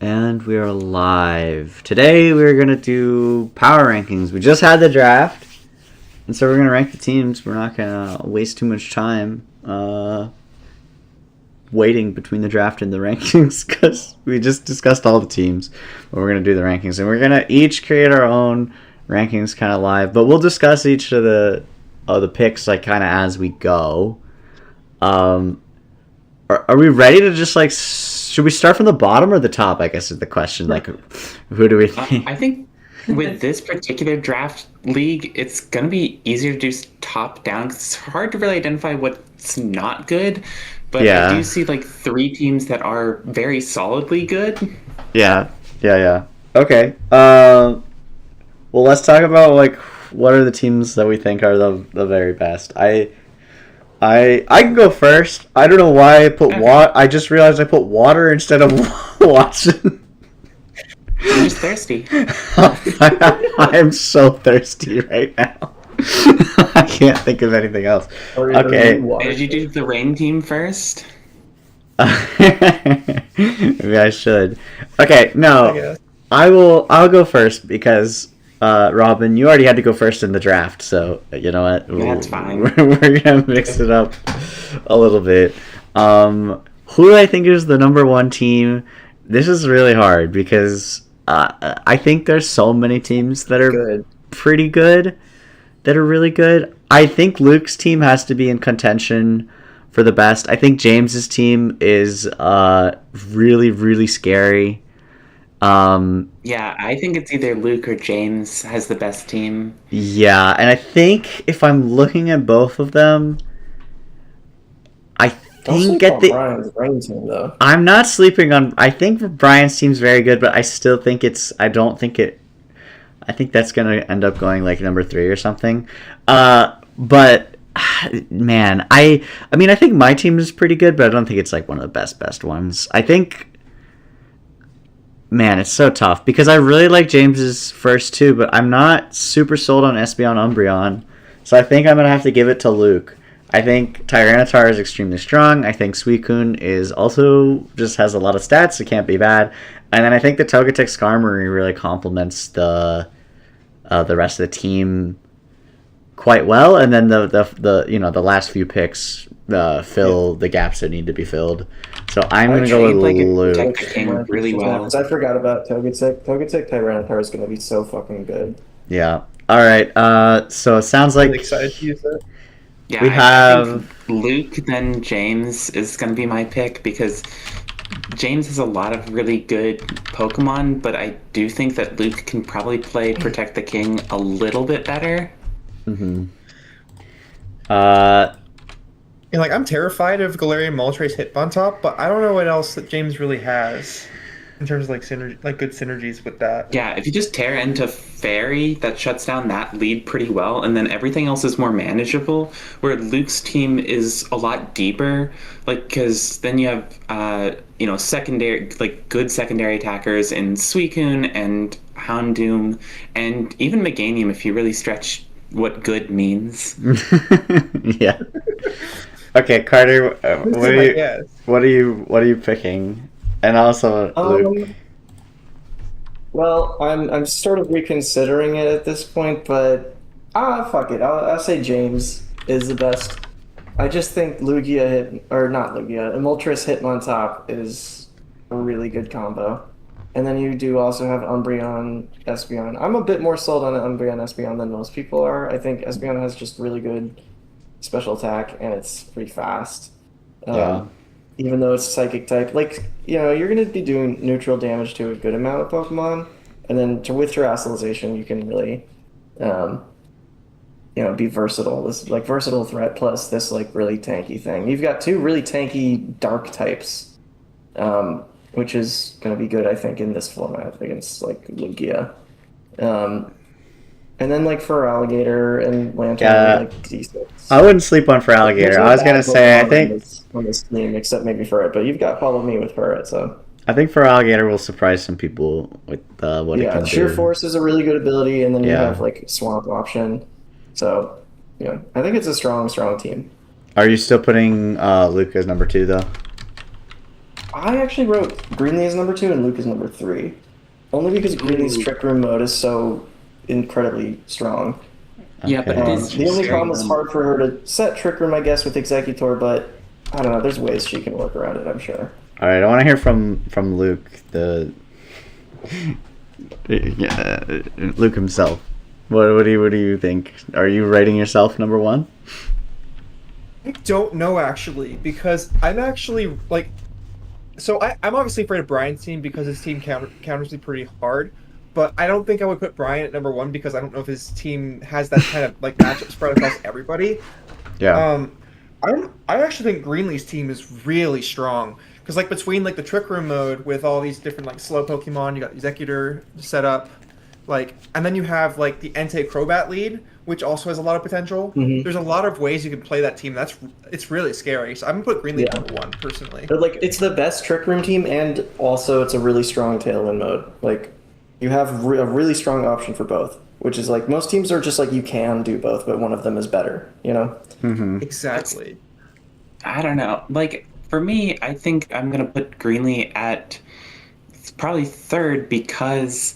And we are live. Today we're going to do power rankings. We just had the draft, and so we're going to rank the teams. We're not going to waste too much time waiting between the draft and the rankings because we just discussed all the teams. But we're going to do the rankings, and we're going to each create our own rankings kind of live. But we'll discuss each of the picks like kind of as we go. Are we ready to just like... Should we start from the bottom or the top, I guess is the question. Like, who do we think? I think with this particular draft league, it's going to be easier to do top down because it's hard to really identify what's not good. But Yeah. I do see like three teams that are very solidly good. Yeah. Okay. Well, let's talk about like what are the teams that we think are the very best. I can go first. I don't know why I put water. I just realized I put water instead of Watson. You're just thirsty. I am so thirsty right now. I can't think of anything else. Okay. Did you do the rain team first? Maybe I should. Okay, no. I'll go first because Robin, you already had to go first in the draft, so you know what? That's fine. We're gonna mix it up a little bit. Who do I think is the number one team? This is really hard because I think there's so many teams that are pretty good, that are really good. I think Luke's team has to be in contention for the best. I think James's team is really, really scary. Yeah, I think it's either Luke or James has the best team. Yeah, and I think if I'm looking at both of them, I think at the Brian's rain team though. I'm not sleeping on. I think Brian's team's very good, but I still think it's. I don't think it. I think that's gonna end up going like number 3 or something. But man, I mean, I think my team is pretty good, but I don't think it's like one of the best ones. I think. Man, it's so tough because I really like James's first two, but I'm not super sold on Espeon Umbreon. So I think I'm going to have to give it to Luke. I think Tyranitar is extremely strong. I think Suicune is also just has a lot of stats. It can't be bad. And then I think the Togetic Skarmory really complements the rest of the team quite well. And then the last few picks fill the gaps that need to be filled. So I'm going to go with Luke. Really well. Because I forgot about Togetic. Togetic Tyranitar is going to be so fucking good. Yeah. All right. So it sounds like... I'm excited to use it. Yeah, We I have... think Luke, then James is going to be my pick because James has a lot of really good Pokemon, but I do think that Luke can probably play Protect the King a little bit better. Mm-hmm. And like I'm terrified of Galarian Moltres Hitmontop, but I don't know what else that James really has in terms of like synergy, like good synergies with that. Yeah, if you just tear into Fairy, that shuts down that lead pretty well, and then everything else is more manageable. Where Luke's team is a lot deeper, like because then you have secondary, like good secondary attackers in Suicune and Houndoom, and even Meganium if you really stretch what good means. Yeah. Okay, Carter. What are you picking? And also Luke. Well, I'm sort of reconsidering it at this point, but fuck it. I'll say James is the best. I just think Moltres Hitmontop is a really good combo. And then you do also have Umbreon, Espeon. I'm a bit more sold on Umbreon, Espeon than most people are. I think Espeon has just really good special attack, and it's pretty fast. Yeah. Even though it's psychic type. Like, you're going to be doing neutral damage to a good amount of Pokemon. And then with Terastallization, you can really, be versatile. This like versatile threat plus this like really tanky thing. You've got two really tanky dark types. Which is going to be good, I think, in this format against, like, Lugia. And then, like, for Alligator and Lantern, like, decent. I wouldn't sleep on for Alligator. I was going to say, I think... On this team, except maybe for it. But you've got Follow Me with Ferret, so... I think for Alligator will surprise some people with what it can do. Sheer Force is a really good ability, and then you have, like, Swamp option. So, I think it's a strong team. Are you still putting Luke as number 2, though? I actually wrote Greenlee as number 2 and Luke as number 3. Only because Greenlee's Trick Room mode is so incredibly strong. Yeah, but it Okay. is The only very problem is hard for her to set Trick Room, I guess, with Executor, but I don't know. There's ways she can work around it, I'm sure. All right, I want to hear from Luke, Luke himself. What do you think? Are you rating yourself number 1? I don't know actually, because I'm actually like, so I'm obviously afraid of Brian's team because his team counters me pretty hard, but I don't think I would put Brian at number 1 because I don't know if his team has that kind of like matchup spread across everybody. Yeah. I actually think Greenlee's team is really strong because like between like the Trick Room mode with all these different like slow Pokemon, you got Executor set up, like, and then you have like the Entei Crobat lead, which also has a lot of potential. Mhm. There's a lot of ways you can play that team. It's really scary. So I'm gonna put Greenlee Yeah. number 1 personally. But like, it's the best Trick Room team, and also it's a really strong Tailwind mode. Like, you have a really strong option for both, which is like most teams are just like you can do both, but one of them is better. You know? Mm-hmm. Exactly. I don't know. Like, for me, I think I'm going to put Greenlee at probably 3rd because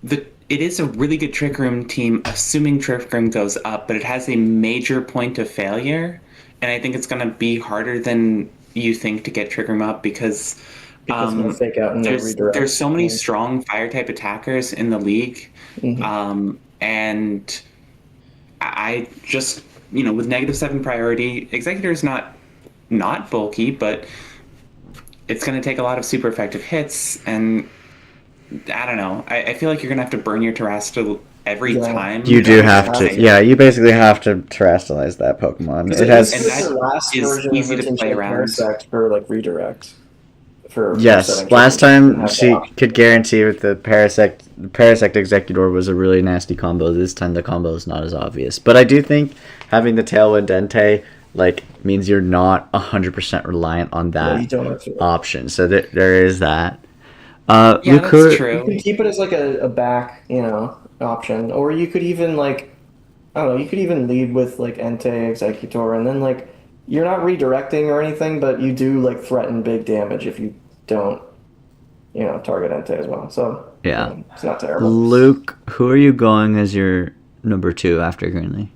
it is a really good Trick Room team, assuming Trick Room goes up, but it has a major point of failure, and I think it's going to be harder than you think to get Trick Room up because no fake out and no redirect. there's so many strong fire-type attackers in the league, and I just, with -7 priority, Executor is not bulky, but it's going to take a lot of super effective hits, and I don't know. I feel like you're going to have to burn your Terrestrial every time. You do have to. Yeah, you basically have to terrestrialize that Pokemon. It has. And that the last is version easy of to her play around. Parasect for like redirect. For Yes, setting last Trick Room. time Have she that option. could guarantee with the Parasect Executor was a really nasty combo. This time the combo is not as obvious. But I do think having the Tailwind Entei means you're not 100% reliant on Yeah, you that don't have to. option. So there is that. Yeah, Lukur- that's You true. can keep it as like a back, option, or you could even like, I don't know, you could even lead with like Entei Executor, and then like you're not redirecting or anything, but you do like threaten big damage if you don't, target Entei as well. So Yeah. it's not terrible. Luke, who are you going as your number 2 after Greenlee?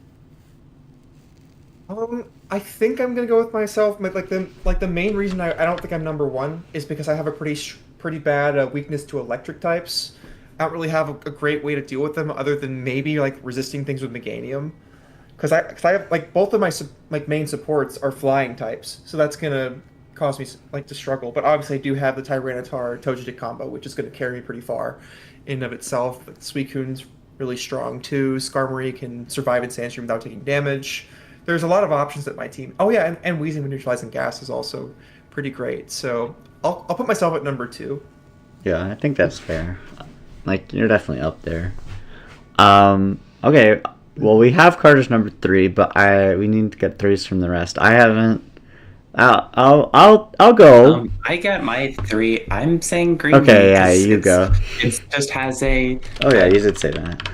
I think I'm gonna go with myself. The main reason I don't think I'm number 1 is because I have a pretty bad weakness to electric types. I don't really have a great way to deal with them other than maybe like resisting things with Meganium. Because I have like both of my main supports are flying types, so that's gonna cause me to struggle. But obviously I do have the Tyranitar Togetic combo, which is gonna carry me pretty far in and of itself. But Suicune's really strong too. Skarmory can survive in Sandstream without taking damage. There's a lot of options that my team. Oh yeah, and Weezing with neutralizing gas is also pretty great. So I'll put myself at number 2. Yeah, I think that's fair. You're definitely up there. Okay. Well, we have Carter's number 3, but we need to get 3s from the rest. I haven't. I'll go. I got my 3. I'm saying Green. Okay, yeah, you go. It just has Oh yeah, you did say that.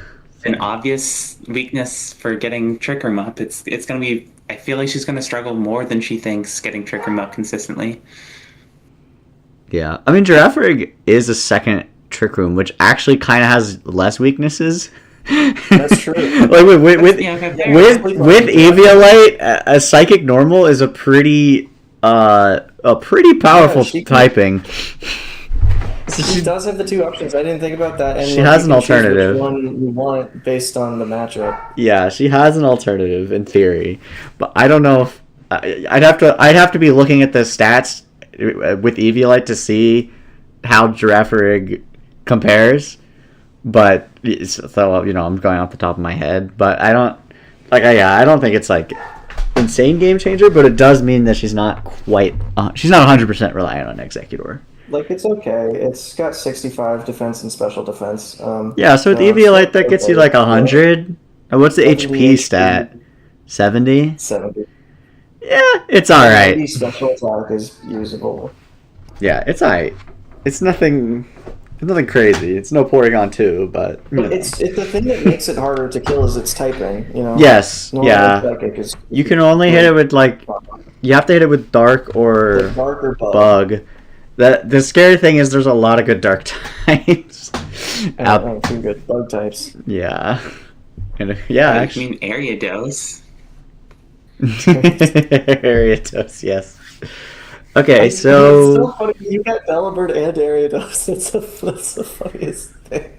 an obvious weakness for getting Trick Room up. It's gonna be. I feel like she's gonna struggle more than she thinks getting Trick Room up consistently. Yeah, I mean, Girafarig is a second Trick Room, which actually kind of has less weaknesses. That's true. with Eviolite, a Psychic Normal is a pretty powerful she can- typing. She does have the 2 options. I didn't think about that. And She like, has you an can choose which alternative. one you want based on the matchup. Yeah, she has an alternative in theory, but I don't know if I'd have to be looking at the stats with Eviolite to see how Girafarig compares. But so I'm going off the top of my head, but I don't think it's insane game changer, but it does mean that she's not 100% reliant on Executor. It's okay. It's got 65 defense and special defense. Yeah, so with Eviolite that gets you 100. What's the 70 HP stat? 70? 70. Yeah, it's alright. Maybe special attack is usable. Yeah, it's alright. It's nothing crazy. It's no Porygon 2, but But it's the thing that makes it harder to kill is its typing. Yes, Normal yeah. Psychic is You can only hit it with you have to hit it with Dark or Dark or Bug. Bug, The scary thing is there's a lot of good dark types. And two good bug types. Yeah. Yeah, I actually. mean, Ariados. Ariatos, yes. Okay, It's so so funny. You got Delibird and Ariados. That's the funniest thing.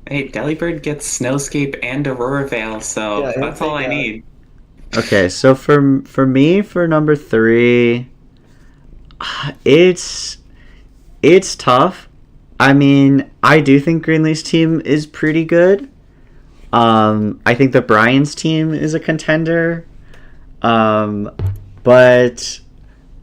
Hey, Delibird gets Snowscape and Aurora Veil, so Yeah, and that's all I Fake Out. need. okay, so for me for number 3, it's tough. I mean, I do think Greenlee's team is pretty good. I think that Brian's team is a contender. But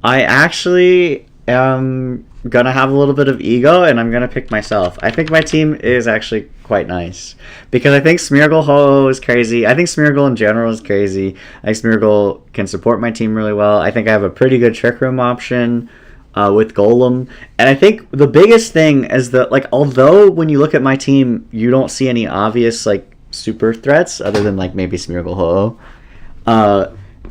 I actually am gonna have a little bit of ego and I'm gonna pick myself. I think my team is actually quite nice. Because I think Smeargle Ho is crazy. I think Smeargle in general is crazy. I think Smeargle can support my team really well. I think I have a pretty good Trick Room option with Golem. And I think the biggest thing is that, like, although when you look at my team, you don't see any obvious, like, super threats other than, like, maybe Smeargle Ho.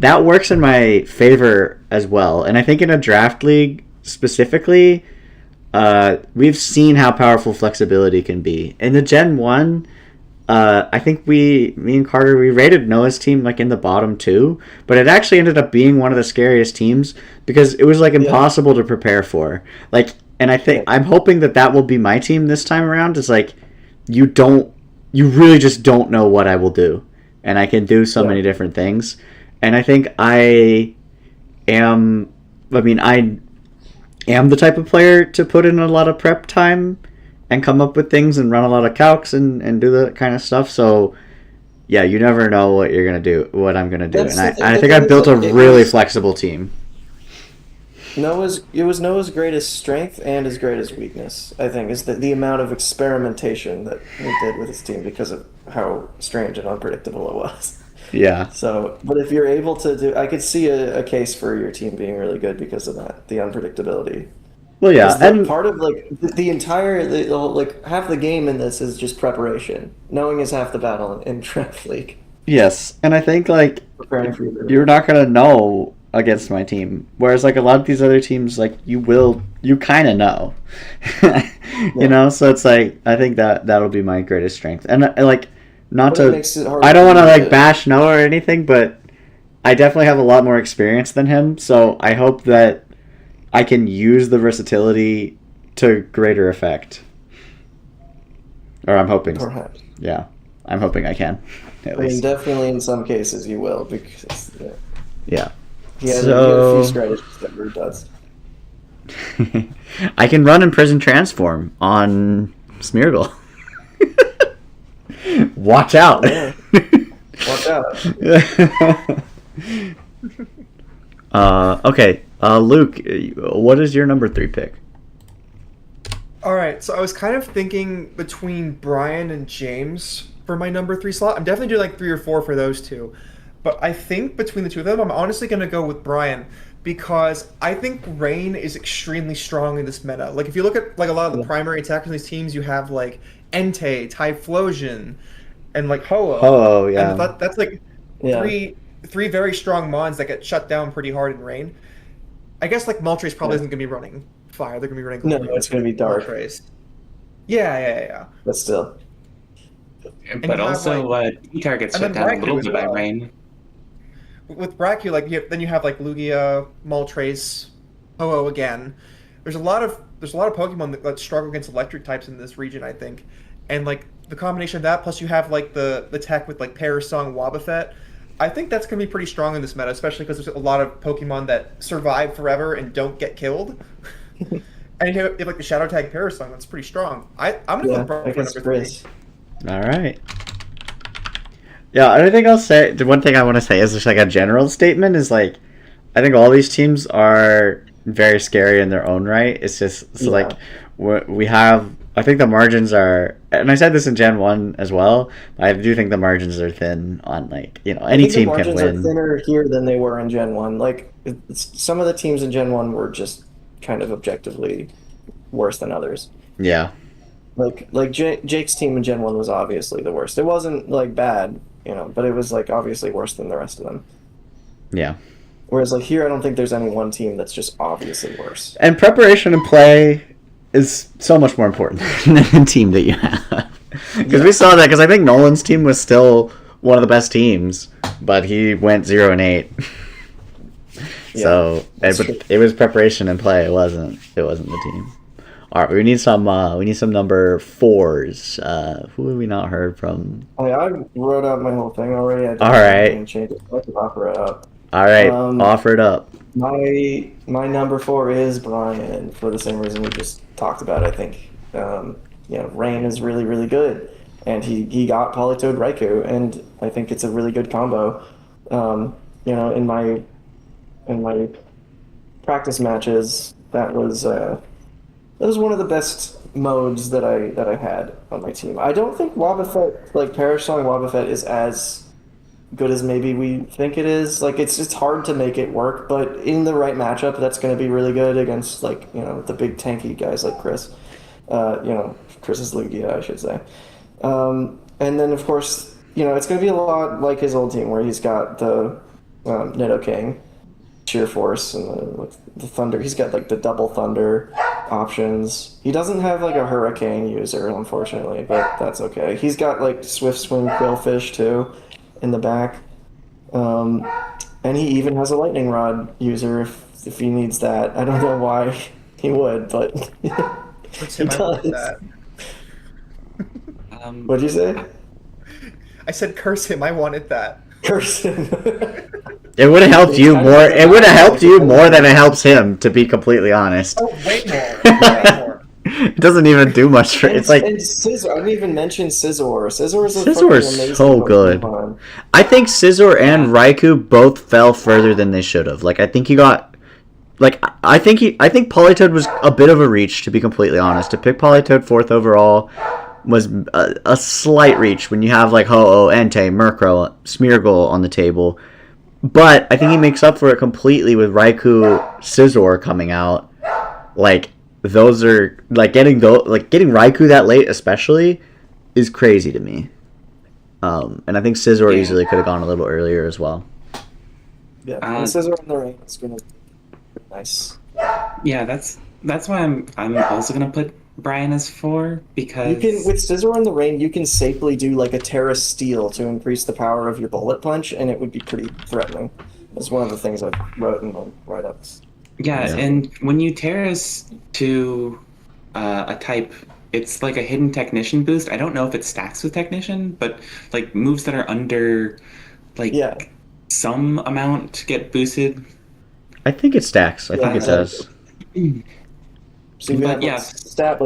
That works in my favor as well. And I think in a draft league specifically, we've seen how powerful flexibility can be. In the Gen 1, I think me and Carter, we rated Noah's team like in the bottom 2, but it actually ended up being one of the scariest teams because it was like impossible to prepare for. Like, and I think I'm hoping that will be my team this time around. It's like you really just don't know what I will do, and I can do so many different things. And I think I am the type of player to put in a lot of prep time and come up with things and run a lot of calcs and do that kind of stuff. So, yeah, you never know what you're going to do, what I'm going to do. And I think I've built a really flexible team. It was Noah's greatest strength and his greatest weakness, I think, is the amount of experimentation that he did with his team because of how strange and unpredictable it was. Yeah. So, but if you're able to do, I could see a case for your team being really good because of that, the unpredictability. Well, yeah, and part of like the entire like half the game in this is just preparation. Knowing is half the battle in draft league. Yes, and I think like Preparing for you're not gonna know against my team, whereas like a lot of these other teams, like you kind of know, you know. So it's like I think that'll be my greatest strength, and like. Not to, I don't want to like bash Noah or anything, but I definitely have a lot more experience than him, so I hope that I can use the versatility to greater effect. Or I'm hoping. Perhaps. Yeah, I'm hoping I can. At least. Definitely in some cases you will, because yeah. He has a few strategies that Rude does. I can run in Prison Transform on Smeargle. Watch out. Yeah. Watch out. Okay. Luke, what is your number 3 pick? Alright, so I was kind of thinking between Brian and James for my number 3 slot. I'm definitely doing like 3 or 4 for those two. But I think between the two of them, I'm honestly going to go with Brian because I think Rain is extremely strong in this meta. Like, if you look at like a lot of the primary attackers in these teams, you have like Entei, Typhlosion, and like Ho-Oh. Ho-Oh, yeah. And that's like three very strong mons that get shut down pretty hard in Rain. I guess like Moltres probably isn't going to be running fire. They're going to be running. No, it's going to be dark. Moltres. Yeah. But still. But also, E-Tar gets shut down a little bit by Rain. With Bracu, like then you have like Lugia, Moltres, Ho-Oh again. There's a lot of Pokemon that struggle against electric types in this region, I think, and like the combination of that plus you have like the tech with like Parasong, Wobbuffet. I think that's going to be pretty strong in this meta, especially because there's a lot of Pokemon that survive forever and don't get killed. And you have like the Shadow Tag Parasong, that's pretty strong. I'm going to go for number 3. All right. Yeah, I think I'll say the one thing I want to say is just like a general statement is like I think all these teams are very scary in their own right. It's just like we have. I think the margins are, and I said this in Gen 1 as well. I do think the margins are thin on like any team can win. The margins are thinner here than they were in Gen 1. Like some of the teams in Gen 1 were just kind of objectively worse than others. Yeah. Like Jake's team in Gen 1 was obviously the worst. It wasn't like bad, but it was like obviously worse than the rest of them. Yeah. Whereas like here, I don't think there's any one team that's just obviously worse. And preparation and play is so much more important than the team that you have. Because we saw that. Because I think Nolan's team was still one of the best teams, but he went 0-8. So it was preparation and play. It wasn't the team. All right, we need some number 4s. Who have we not heard from? I wrote out my whole thing already. All right. Change it. I can offer it up. All right, offer it up. My number 4 is Brian for the same reason we just talked about. I think Rain is really, really good, and he got Politoed Raikou, and I think it's a really good combo. In my practice matches, that was one of the best modes that I had on my team. I don't think Wobbuffet, like Perish Song Wobbuffet, is as good as maybe we think it is. Like it's hard to make it work, but in the right matchup, that's going to be really good against the big tanky guys like Chris. Chris's Lugia, I should say. And then of course, it's going to be a lot like his old team where he's got the Nidoking, Sheer Force, and the Thunder. He's got like the double Thunder options. He doesn't have like a Hurricane user, unfortunately, but that's okay. He's got like Swift Swim Quillfish too in the back. And he even has a Lightning Rod user if he needs that. I don't know why he would, but he does. What'd you say? I said curse him. I wanted that. Curse him. It would have helped you more. It would have helped you more than it helps him, to be completely honest. Oh, way more. Way more. It doesn't even do much for. It's like. And Scizor. I didn't even mention Scizor. Scizor is so good. I think Scizor and Raikou both fell further than they should have. Like I think he got. Like I think Politoed was a bit of a reach, to be completely honest. To pick Politoed 4th overall was a slight reach when you have like Ho-Oh, Entei, Murkrow, Smeargle on the table. But I think he makes up for it completely with Raikou, Scizor coming out. Like those are getting Raikou that late especially is crazy to me. And I think Scizor easily could have gone a little earlier as well. Yeah, Scizor in the ring is gonna be nice. Yeah, that's why I'm also gonna put Brian as 4 because you can with Scizor in the rain you can safely do like a Terra Steel to increase the power of your Bullet Punch, and it would be pretty threatening. That's one of the things I wrote in my write-ups. Yeah, and when you Terrace to a type, it's like a hidden Technician boost. I don't know if it stacks with Technician, but like moves that are under some amount get boosted. I think it stacks. I think it does. So you have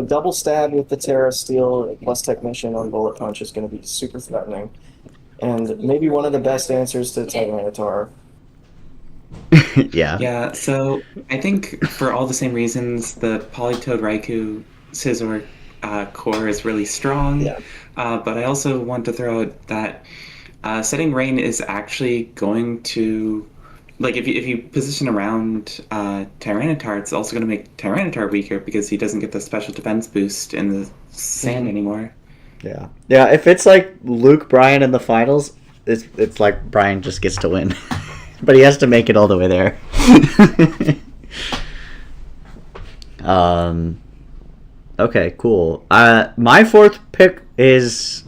double stab with the Terra Steel plus Technician on Bullet Punch is going to be super threatening, and maybe one of the best answers to Tyranitar. Yeah. So I think for all the same reasons, the Politoed Raikou Scizor core is really strong. Yeah. But I also want to throw out that setting Rain is actually going to. Like, if you position around Tyranitar, it's also going to make Tyranitar weaker because he doesn't get the special defense boost in the sand anymore. Yeah. Yeah, if it's like Luke Bryan in the finals, it's like Bryan just gets to win. But he has to make it all the way there. Okay, cool. My 4th pick is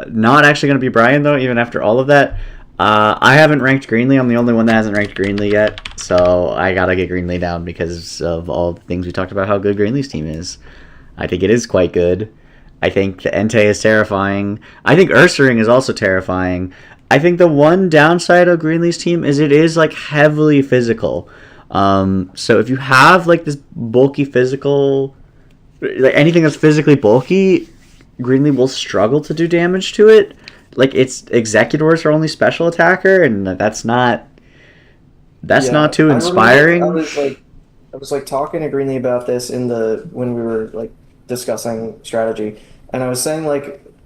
not actually going to be Bryan, though, even after all of that. I haven't ranked Greenlee. I'm the only one that hasn't ranked Greenlee yet, so I gotta get Greenlee down because of all the things we talked about how good Greenlee's team is. I think it is quite good. I think the Entei is terrifying. I think Ursaring is also terrifying. I think the one downside of Greenlee's team is it is like heavily physical. So if you have like this bulky physical, like anything that's physically bulky, Greenlee will struggle to do damage to it. Like its Executors are only special attacker, and that's not too inspiring. I was talking to Greenlee about this when we were like discussing strategy, and I was saying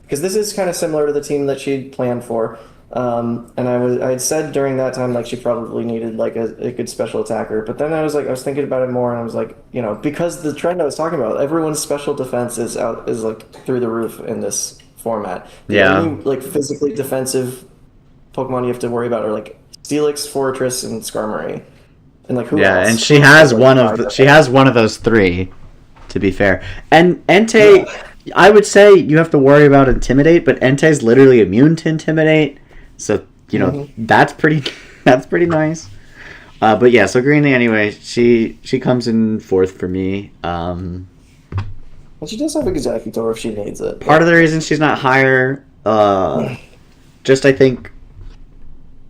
because this is kind of similar to the team that she'd planned for, and I had said during that time she probably needed like a good special attacker, but then I was thinking about it more, and I was like, because the trend I was talking about, everyone's special defense is like through the roof in this format. The only physically defensive Pokemon you have to worry about are like Steelix, Fortress, and Skarmory. And like who Yeah, else? and she Who else has is, like, one of five the, of she them? has one of those three, to be fair. And Entei, Yeah. I would say you have to worry about Intimidate, but Entei's literally immune to Intimidate, so that's pretty that's pretty nice. But yeah, so Greenie anyway, she comes in fourth for me. And she does have Executor if she needs it. Part of the reason she's not higher, just I think,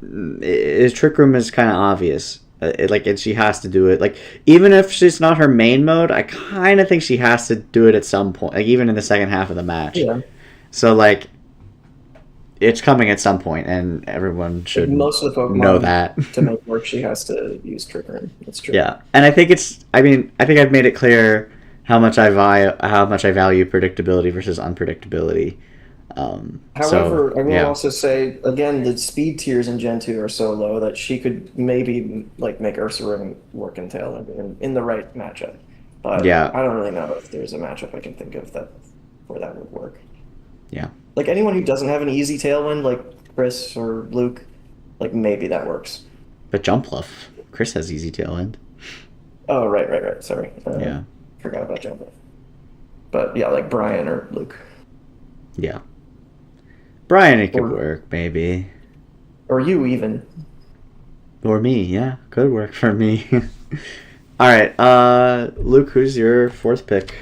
is Trick Room is kind of obvious. And she has to do it. Like, even if she's not her main mode, I kind of think she has to do it at some point. Like, even in the second half of the match. Yeah. So, like, it's coming at some point, and everyone should Most of the Pokemon know that. to make work, she has to use Trick Room. That's true. Yeah, and I think I think I've made it clear how much I value predictability versus unpredictability. However, I will yeah. also say again, the speed tiers in Gen 2 are so low that she could maybe like make Ursaring work in tail in the right matchup. But Yeah. I don't really know if there's a matchup I can think of where that would work. Yeah. Like anyone who doesn't have an easy tailwind, like Chris or Luke, like maybe that works. But Jumpluff, Chris has easy tailwind. Oh, right. Sorry. Yeah. Forgot about Jumbo. But yeah, like Brian or Luke. Yeah. Brian, it could Or- work, maybe. Or you even. Or me, yeah. Could work for me. Alright, Luke, who's your fourth pick?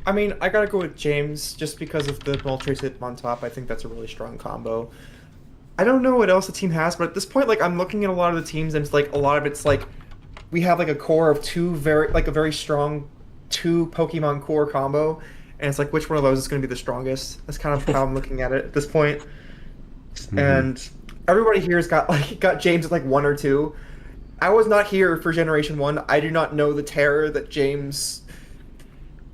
I mean, I gotta go with James just because of the Moltres hit on top. I think that's a really strong combo. I don't know what else the team has, but at this point, like I'm looking at a lot of the teams, and it's like a lot of it's like we have like a core of a very strong two Pokemon core combo, and it's like which one of those is going to be the strongest? That's kind of how I'm looking at it at this point. And everybody here has got James at like 1 or 2. I was not here for Generation 1. I do not know the terror that James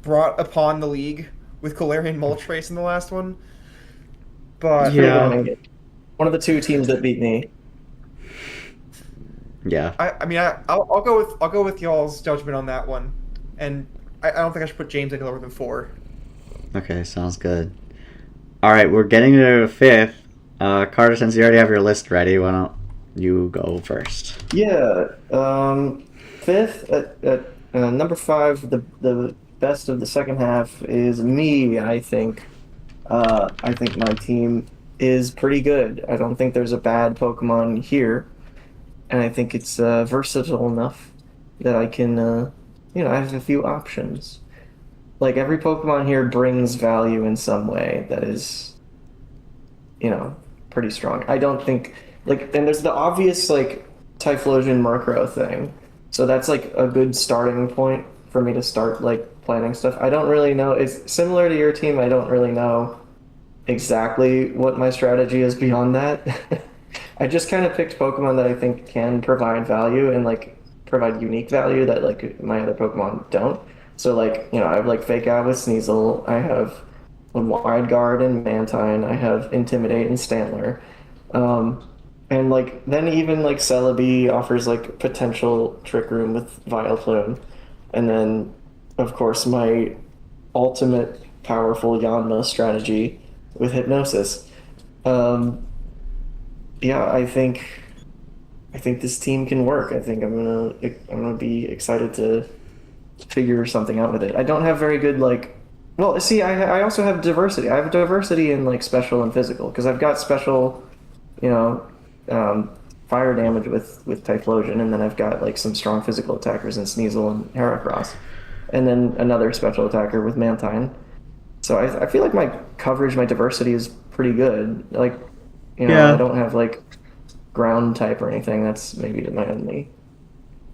brought upon the league with Galarian Moltres in the last one. But Yeah. One of the two teams that beat me. Yeah. I mean I'll go with y'all's judgment on that one, and I don't think I should put James any lower than 4. Okay, sounds good. Alright, we're getting to the fifth. Carter, since you already have your list ready, why don't you go first? Yeah. Fifth at number 5, the best of the second half is me. I think my team is pretty good. I don't think there's a bad Pokemon here, and I think it's versatile enough that I can, I have a few options. Like every Pokemon here brings value in some way that is, pretty strong. I don't think and there's the obvious like Typhlosion Murkrow thing, so that's like a good starting point for me to start like planning stuff. I don't really know. It's similar to your team. I don't really know exactly what my strategy is beyond that. I just kind of picked Pokemon that I think can provide value and like provide unique value that like my other Pokemon don't. So like, I have like Fake Out with Sneasel. I have Wide Guard and Mantine. I have Intimidate and Stantler. And like then even like Celebi offers like potential Trick Room with Vileplume. And then of course my ultimate powerful Yanma strategy with Hypnosis. Yeah, I think this team can work. I think I'm gonna be excited to figure something out with it. I don't have very good well, see, I also have diversity. I have diversity in like special and physical because I've got special, fire damage with Typhlosion, and then I've got like some strong physical attackers in Sneasel and Heracross, and then another special attacker with Mantine. So I feel like my coverage, my diversity is pretty good. Like, Yeah. I don't have like ground type or anything. That's maybe my only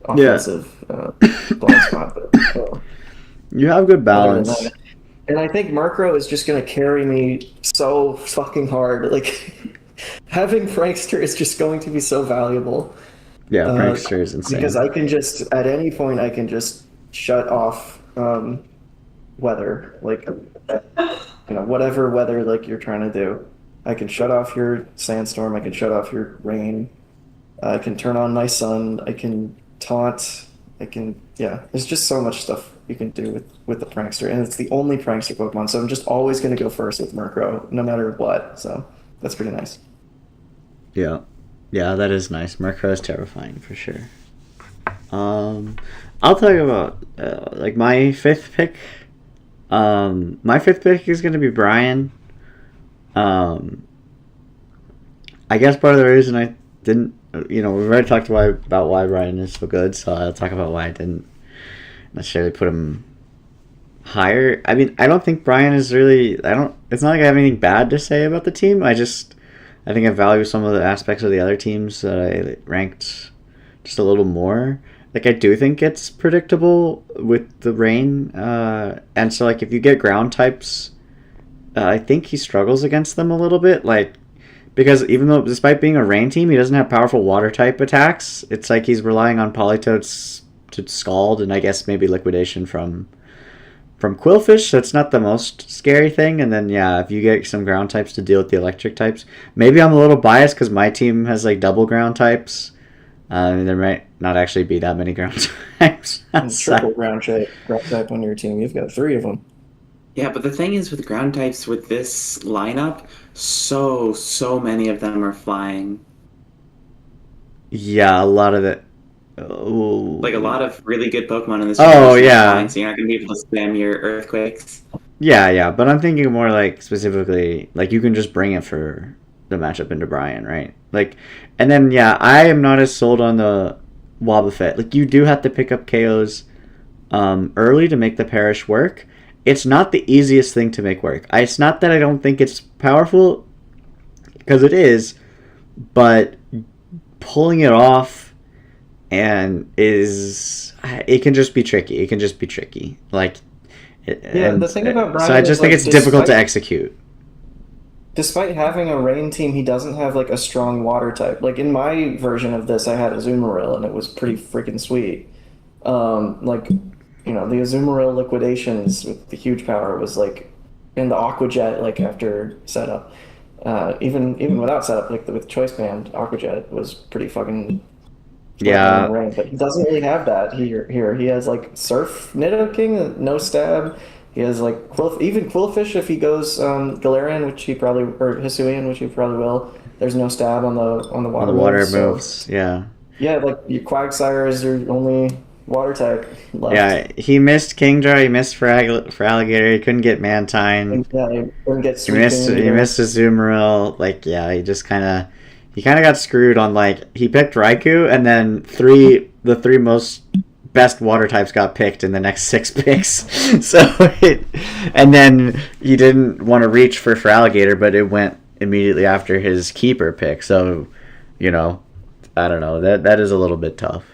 offensive blind spot. But, You have good other than balance. that- and I think Murkrow is just going to carry me so fucking hard. Like, having Prankster is just going to be so valuable. Yeah, Prankster is insane. Because I can just, at any point, I can just shut off weather. Like, whatever weather like you're trying to do. I can shut off your sandstorm. I can shut off your rain. I can turn on my sun. I can taunt. There's just so much stuff you can do with the Prankster, and it's the only Prankster Pokemon, so I'm just always going to go first with Murkrow, no matter what, so that's pretty nice. Yeah. Yeah, that is nice. Murkrow is terrifying for sure. I'll tell you about like my fifth pick. My fifth pick is going to be Brian. I guess part of the reason I didn't, we've already talked about why Brian is so good, so I'll talk about why I didn't necessarily put him higher. I mean, I don't think Brian is really. It's not like I have anything bad to say about the team. I think I value some of the aspects of the other teams that I ranked just a little more. Like, I do think it's predictable with the rain, and so like if you get ground types, I think he struggles against them a little bit. Like, because even though despite being a rain team, he doesn't have powerful water type attacks. It's like he's relying on Politoads to scald, and I guess maybe liquidation from Quillfish, so it's not the most scary thing. And then, yeah, if you get some ground types to deal with the electric types, maybe I'm a little biased because my team has like double ground types. There might not actually be that many ground types. Triple ground type on your team. You've got 3 of them. Yeah, but the thing is with ground types with this lineup, so many of them are flying. Yeah, a lot of it. Like a lot of really good Pokemon in this. Oh, universe are yeah. flying, so you're not gonna be able to spam your earthquakes. Yeah, but I'm thinking more like specifically, like you can just bring it for the matchup into Brian, right? Like, and then yeah, I am not as sold on the Wobbuffet. Like, you do have to pick up KOs early to make the Perish work. It's not the easiest thing to make work. It's not that I don't think it's powerful, because it is, but pulling it off it can just be tricky. Like, The thing about Brian so I just think it's difficult to execute. Despite having a rain team, he doesn't have like a strong water type. Like in my version of this, I had Azumarill, and it was pretty freaking sweet. The Azumarill liquidations with the huge power was like, in the Aqua Jet, like after setup, even without setup, like with Choice Band, Aqua Jet was pretty fucking. Yeah, rain, but he doesn't really have that here. He has like Surf Nidoking, no stab. He has like even Quillfish if he goes Galarian, which he probably, or Hisuian, which he probably will. There's no stab on the water. Moves. Yeah. Yeah, like your Quagsire is your only water type left. Yeah, he missed Kingdra. He missed for Alligator. He couldn't get Mantine. Yeah, he couldn't get. He missed Azumarill. Like, yeah, he just kind of got screwed on, like, he picked Raikou, and then the three most best water types got picked in the next 6 picks. And then he didn't want to reach for Alligator, but it went immediately after his keeper pick. So, I don't know. That is a little bit tough.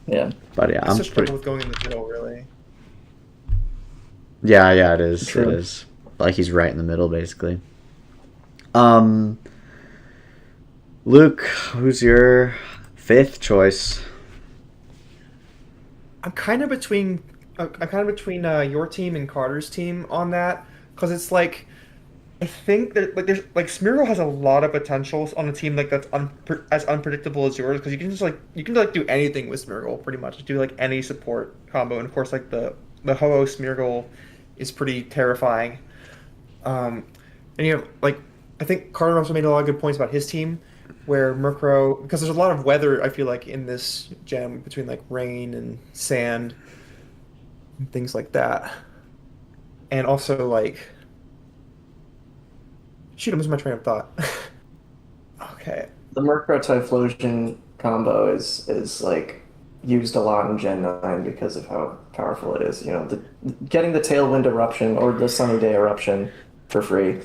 Yeah. But yeah, I'm pretty with going in the middle, really. Yeah, it is. True. It is. Like, he's right in the middle, basically. Luke, who's your 5th choice? I'm kind of between your team and Carter's team on that, because it's like, I think that there's Smeargle has a lot of potentials on a team like that's as unpredictable as yours, because you can do anything with Smeargle pretty much. Do like any support combo, and of course like the Ho-Oh Smeargle is pretty terrifying. And you have like, I think Carter also made a lot of good points about his team, where Murkrow, because there's a lot of weather, I feel like, in this gem between like rain and sand and things like that. And also like, shoot, I'm losing my train of thought. Okay. The Murkrow Typhlosion combo is like used a lot in Gen 9 because of how powerful it is. Getting the Tailwind Eruption or the Sunny Day Eruption for free,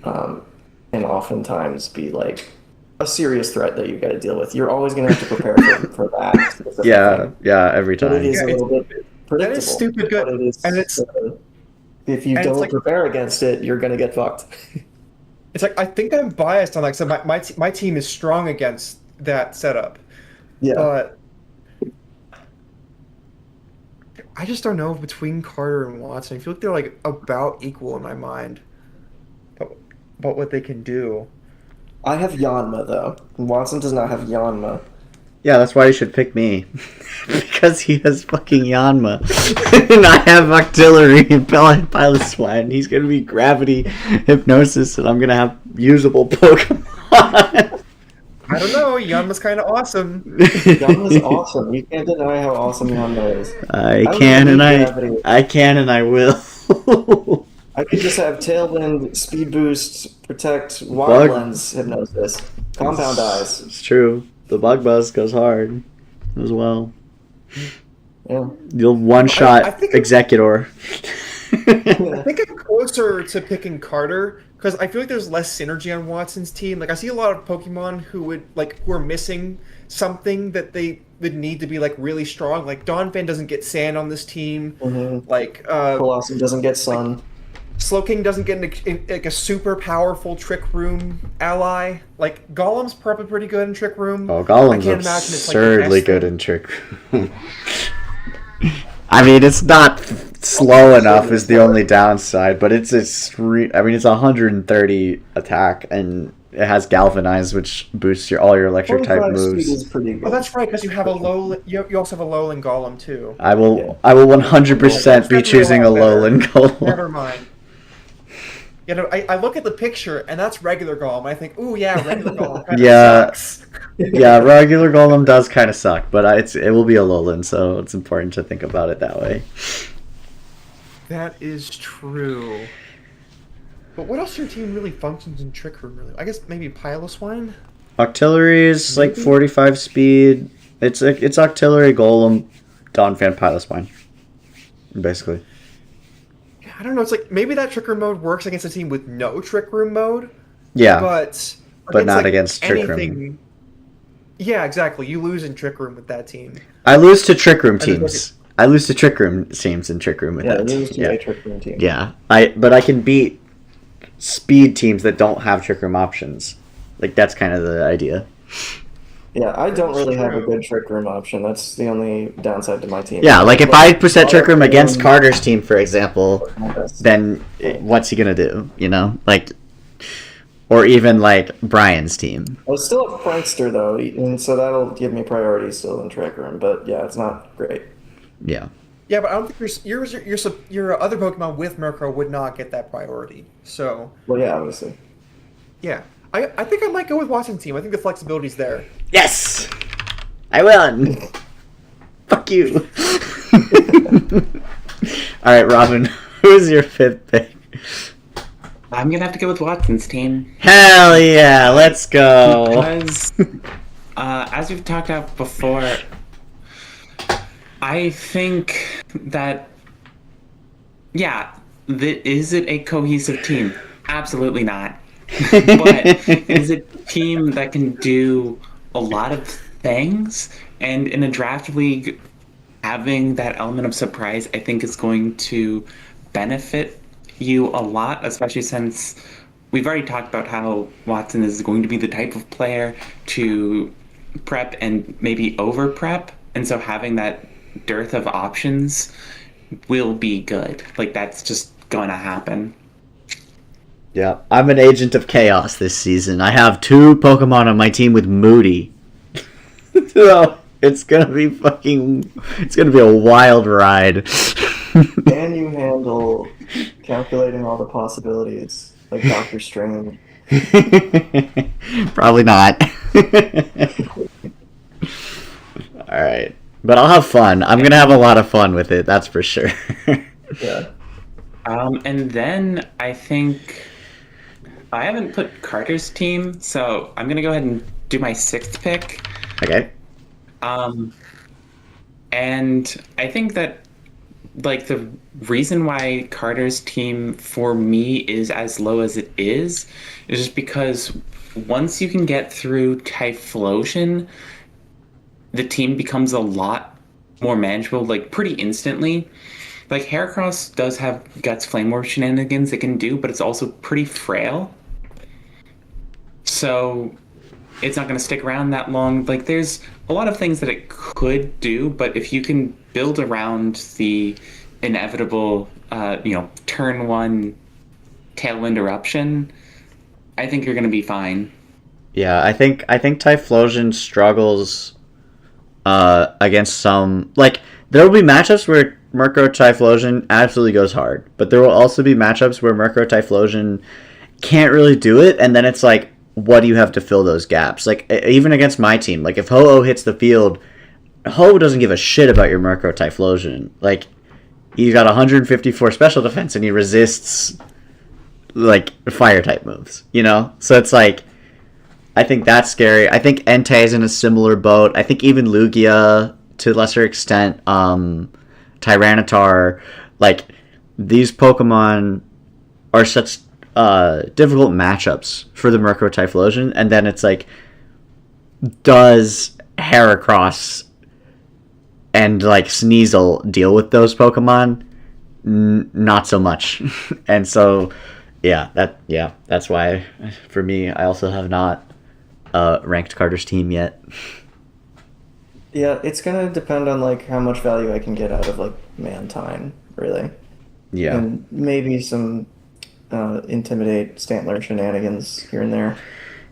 and oftentimes be like a serious threat that you got to deal with. You're always going to have to prepare for that. Yeah, every time. But it is a little bit predictable. That is stupid good. If you don't prepare against it, you're going to get fucked. It's like, I think I'm biased on that, so my team is strong against that setup. Yeah. But I just don't know between Carter and Watson. I feel like they're like about equal in my mind about what they can do. I have Yanma, though. Watson does not have Yanma. Yeah, that's why you should pick me. Because he has fucking Yanma. And I have Octillery and Piloswine. And he's going to be Gravity Hypnosis, and I'm going to have usable Pokemon. I don't know. Yanma's kind of awesome. Yanma's awesome. You can't deny how awesome Yanma is. I don't can even and need gravity. I can and I will. I could just have Tailwind, Speed Boost, Protect, Bug. Wild Lens, Hypnosis, Compound Eyes. It's true. The Bug Buzz goes hard as well. Yeah. You'll one-shot I think Executor. I think I'm closer to picking Carter because I feel like there's less synergy on Watson's team. Like I see a lot of Pokemon who are missing something that they would need to be like really strong. Like Donphan doesn't get Sand on this team. Mm-hmm. Like Colossal doesn't get Sun. Slowking doesn't get like a super powerful Trick Room ally. Like Golem's probably pretty good in Trick Room. Oh, Golem's absurdly good in Trick Room. I mean, it's not slow enough is the only downside, but it's I mean, it's 130 attack and it has Galvanize, which boosts all your electric type 45 speed moves. is pretty good. Oh, that's right, because you have a low. You also have a Lowland Golem too. I will 100% be choosing a Lowland Golem. Never mind. You know, I look at the picture and that's regular Golem. I think, ooh yeah, regular Golem kind of sucks. Yeah, regular Golem does kind of suck, but it will be a Lowland, so it's important to think about it that way. That is true. But what else in your team really functions in Trick Room? Really, I guess maybe Piloswine. Octillery is like 45 speed. It's Octillery, Golem, Donphan, Piloswine, basically. I don't know. It's like maybe that Trick Room mode works against a team with no Trick Room mode. Yeah, but not against Trick Room. Yeah, exactly. You lose in Trick Room with that team. I lose to Trick Room teams. I lose to Trick Room teams in Trick Room with that. Lose to a Trick Room team. Yeah, but I can beat speed teams that don't have Trick Room options. Like that's kind of the idea. Yeah, I don't really have a good Trick Room option. That's the only downside to my team. Yeah, like if I present Trick Room against Carter's team, for example, then what's he gonna do? You know, like, or even like Brian's team. I was still a Prankster though, and so that'll give me priority still in Trick Room. But yeah, it's not great. Yeah. Yeah, but I don't think your other Pokemon with Murkrow would not get that priority. So. Well, yeah, obviously. Yeah. I think I might go with Watson's team. I think the flexibility's there. Yes! I won! Fuck you. Alright, Robin, who's your fifth pick? I'm gonna have to go with Watson's team. Hell yeah, let's go! Because, as we've talked about before, I think that, is it a cohesive team? Absolutely not. But is it a team that can do a lot of things? And in a draft league, having that element of surprise, I think is going to benefit you a lot, especially since we've already talked about how Watson is going to be the type of player to prep and maybe over prep. And so having that dearth of options will be good. Like, that's just going to happen. Yeah, I'm an agent of chaos this season. I have 2 Pokemon on my team with Moody. So it's gonna be a wild ride. Can you handle calculating all the possibilities like Doctor Strange? Probably not. Alright. But I'll have fun. I'm gonna have a lot of fun with it, that's for sure. Yeah. And then I think I haven't put Carter's team, so I'm gonna go ahead and do my 6th pick. Okay. And I think that, like, the reason why Carter's team for me is as low as it is just because once you can get through Typhlosion, the team becomes a lot more manageable, like, pretty instantly. Like, Heracross does have Guts Flame Orb shenanigans it can do, but it's also pretty frail. So it's not going to stick around that long. Like, there's a lot of things that it could do, but if you can build around the inevitable, turn 1 Tailwind Eruption, I think you're going to be fine. Yeah, I think Typhlosion struggles against some... Like, there will be matchups where Murkrow Typhlosion absolutely goes hard, but there will also be matchups where Murkrow Typhlosion can't really do it, and then it's like, what do you have to fill those gaps? Like, even against my team, like, if Ho-Oh hits the field, Ho doesn't give a shit about your Murkrow Typhlosion. Like, he's got 154 special defense, and he resists, like, fire-type moves, you know? So it's like, I think that's scary. I think Entei is in a similar boat. I think even Lugia, to a lesser extent, Tyranitar, like, these Pokemon are such difficult matchups for the Murkrow Typhlosion, and then it's like, does Heracross and like Sneasel deal with those Pokemon? Not so much. And so that's why for me I also have not ranked Carter's team yet. Yeah, it's gonna depend on like how much value I can get out of like Mantine, really. Yeah. And maybe some intimidate Stantler shenanigans here and there.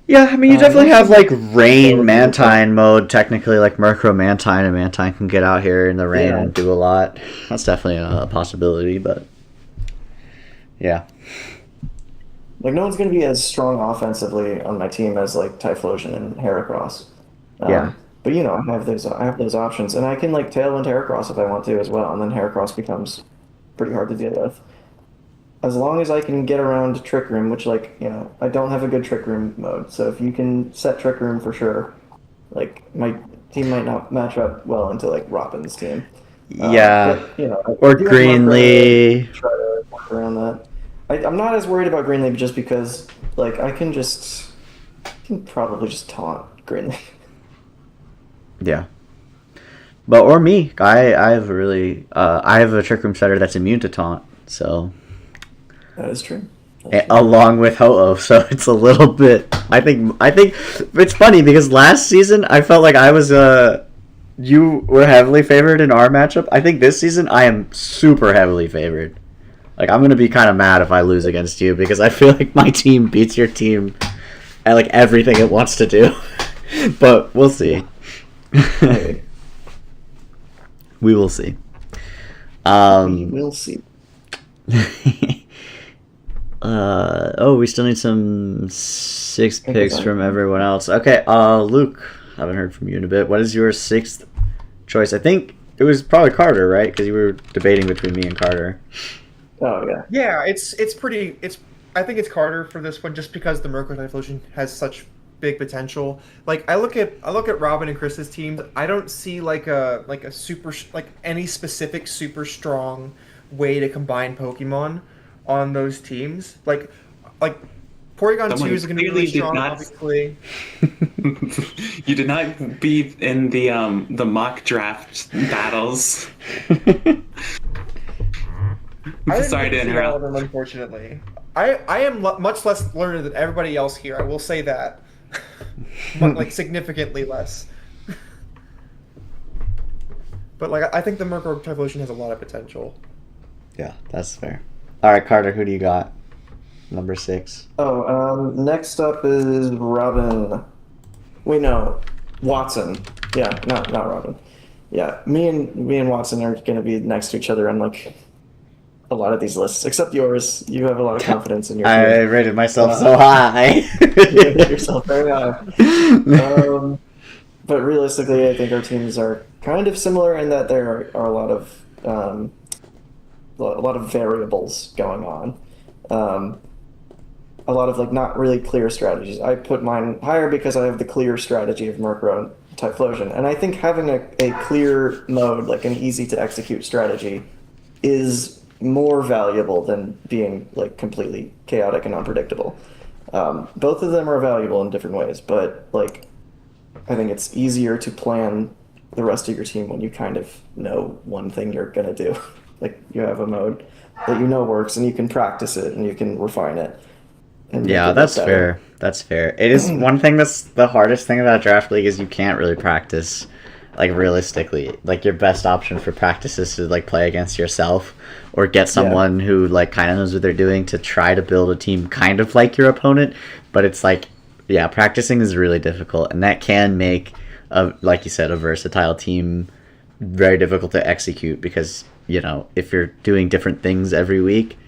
Yeah, I mean, you definitely have, like, Rain Mantine mode, technically, like Murkrow Mantine, and Mantine can get out here in the rain and do a lot. That's definitely a possibility, but yeah. Like, no one's going to be as strong offensively on my team as, like, Typhlosion and Heracross. Yeah. But, you know, I have those options, and I can, like, Tailwind Heracross if I want to as well, and then Heracross becomes pretty hard to deal with. As long as I can get around Trick Room, which, like, you know, I don't have a good Trick Room mode, so if you can set Trick Room for sure, like, my team might not match up well into, like, Robin's team. Yeah. But, you know, Or Greenlee. Try to work around that. I'm not as worried about Greenlee just because, like, I can probably just taunt Greenlee. Yeah. But, or me. I have I have a Trick Room setter that's immune to taunt, so... That is true. Along with Ho-Oh, so it's a little bit. I think it's funny because last season I felt like I was you were heavily favored in our matchup. I think this season I am super heavily favored. Like, I'm gonna be kind of mad if I lose against you because I feel like my team beats your team at like everything it wants to do. But we'll see. We will see. We will see. We still need some 6 picks from everyone else. Okay, Luke, haven't heard from you in a bit. What is your 6th choice? I think it was probably Carter, right? Because you were debating between me and Carter. Oh yeah. Yeah, I think it's Carter for this one just because the Murkrow Typhlosion has such big potential. Like I look at Robin and Chris's teams. I don't see like a super like any specific super strong way to combine Pokemon on those teams. Like Porygon 2 is going to be really strong, obviously. You did not be in the mock draft battles. Sorry to interrupt. Them, unfortunately, I am much less learned than everybody else here. I will say that, like significantly less. But like, I think the Murkrow Typhlosion has a lot of potential. Yeah, that's fair. All right, Carter, who do you got? Number 6. Next up is Robin. Wait, no, Watson. Yeah, not Robin. Yeah, me and Watson are going to be next to each other on like a lot of these lists, except yours. You have a lot of confidence in your team. I rated myself so high. You rated yourself very high. But realistically, I think our teams are kind of similar in that there are a lot of variables going on. A lot of like not really clear strategies. I put mine higher because I have the clear strategy of Murkrow and Typhlosion, and I think having a clear mode, like an easy to execute strategy, is more valuable than being like completely chaotic and unpredictable. Both of them are valuable in different ways, but like I think it's easier to plan the rest of your team when you kind of know one thing you're gonna do. Like you have a mode that you know works, and you can practice it and you can refine it. Yeah, that's fair. That's fair. It is one thing that's the hardest thing about Draft League is you can't really practice, like, realistically. Like, your best option for practice is to, like, play against yourself or get someone who, like, kind of knows what they're doing to try to build a team kind of like your opponent. But it's like, yeah, practicing is really difficult, and that can make, like you said, a versatile team very difficult to execute because, you know, if you're doing different things every week,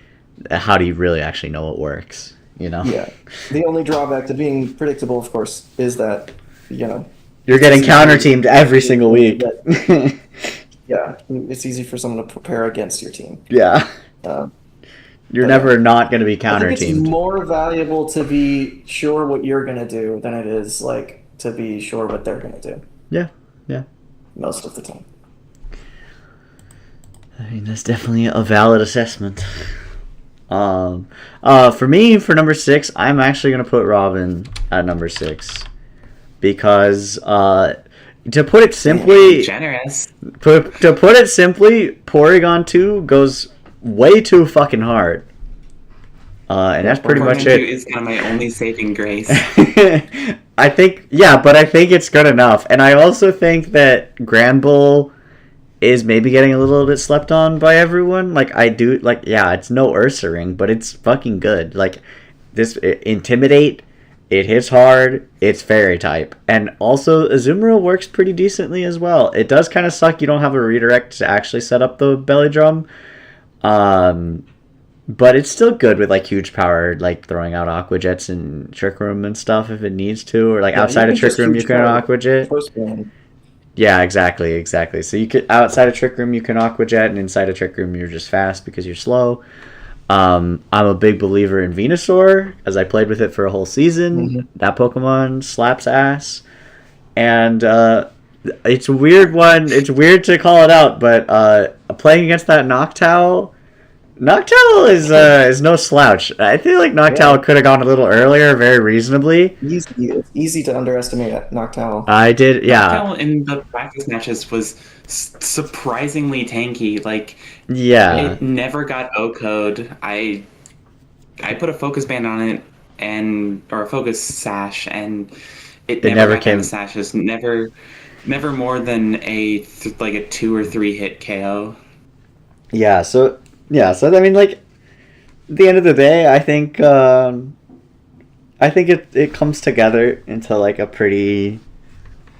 how do you really actually know what works? you know. Yeah. The only drawback to being predictable, of course, is that, You're getting counter teamed every single week. Yeah, it's easy for someone to prepare against your team. Yeah. Uh, You're never not going to be I counter think it's teamed. more valuable to be sure what you're going to do than it is like to be sure what they're going to do. Yeah. Most of the time. I mean, that's definitely a valid assessment. For me, for number 6, I'm actually going to put Robin at number 6 because, to put it simply, generous. To put it simply, Porygon 2 goes way too fucking hard. And that's pretty much it. Is kind of my only saving grace. I think it's good enough. And I also think that Granbull is maybe getting a little bit slept on by everyone. It's no Ursaring, but it's fucking good. Intimidate, it hits hard, it's Fairy type. And also, Azumarill works pretty decently as well. It does kind of suck you don't have a redirect to actually set up the Belly Drum. But it's still good with huge power, throwing out Aqua Jets and Trick Room and stuff if it needs to, or outside of Trick Room you can Aqua Jet. Yeah, exactly. So you could outside of Trick Room you can Aqua Jet, and inside of Trick Room you're just fast because you're slow. I'm a big believer in Venusaur, as I played with it for a whole season. Mm-hmm. That Pokemon slaps ass, and it's a weird one. It's weird to call it out, but playing against that Noctowl is no slouch. I feel like Noctowl could have gone a little earlier, very reasonably. It's easy to underestimate Noctowl. I did, yeah. Noctowl in the practice matches was surprisingly tanky. It never got O-code. I put a focus band on it or a focus sash, and it never got came. Sashes. Never more than a 2 or 3 hit KO. Yeah. So I mean, at the end of the day, I think it comes together into a pretty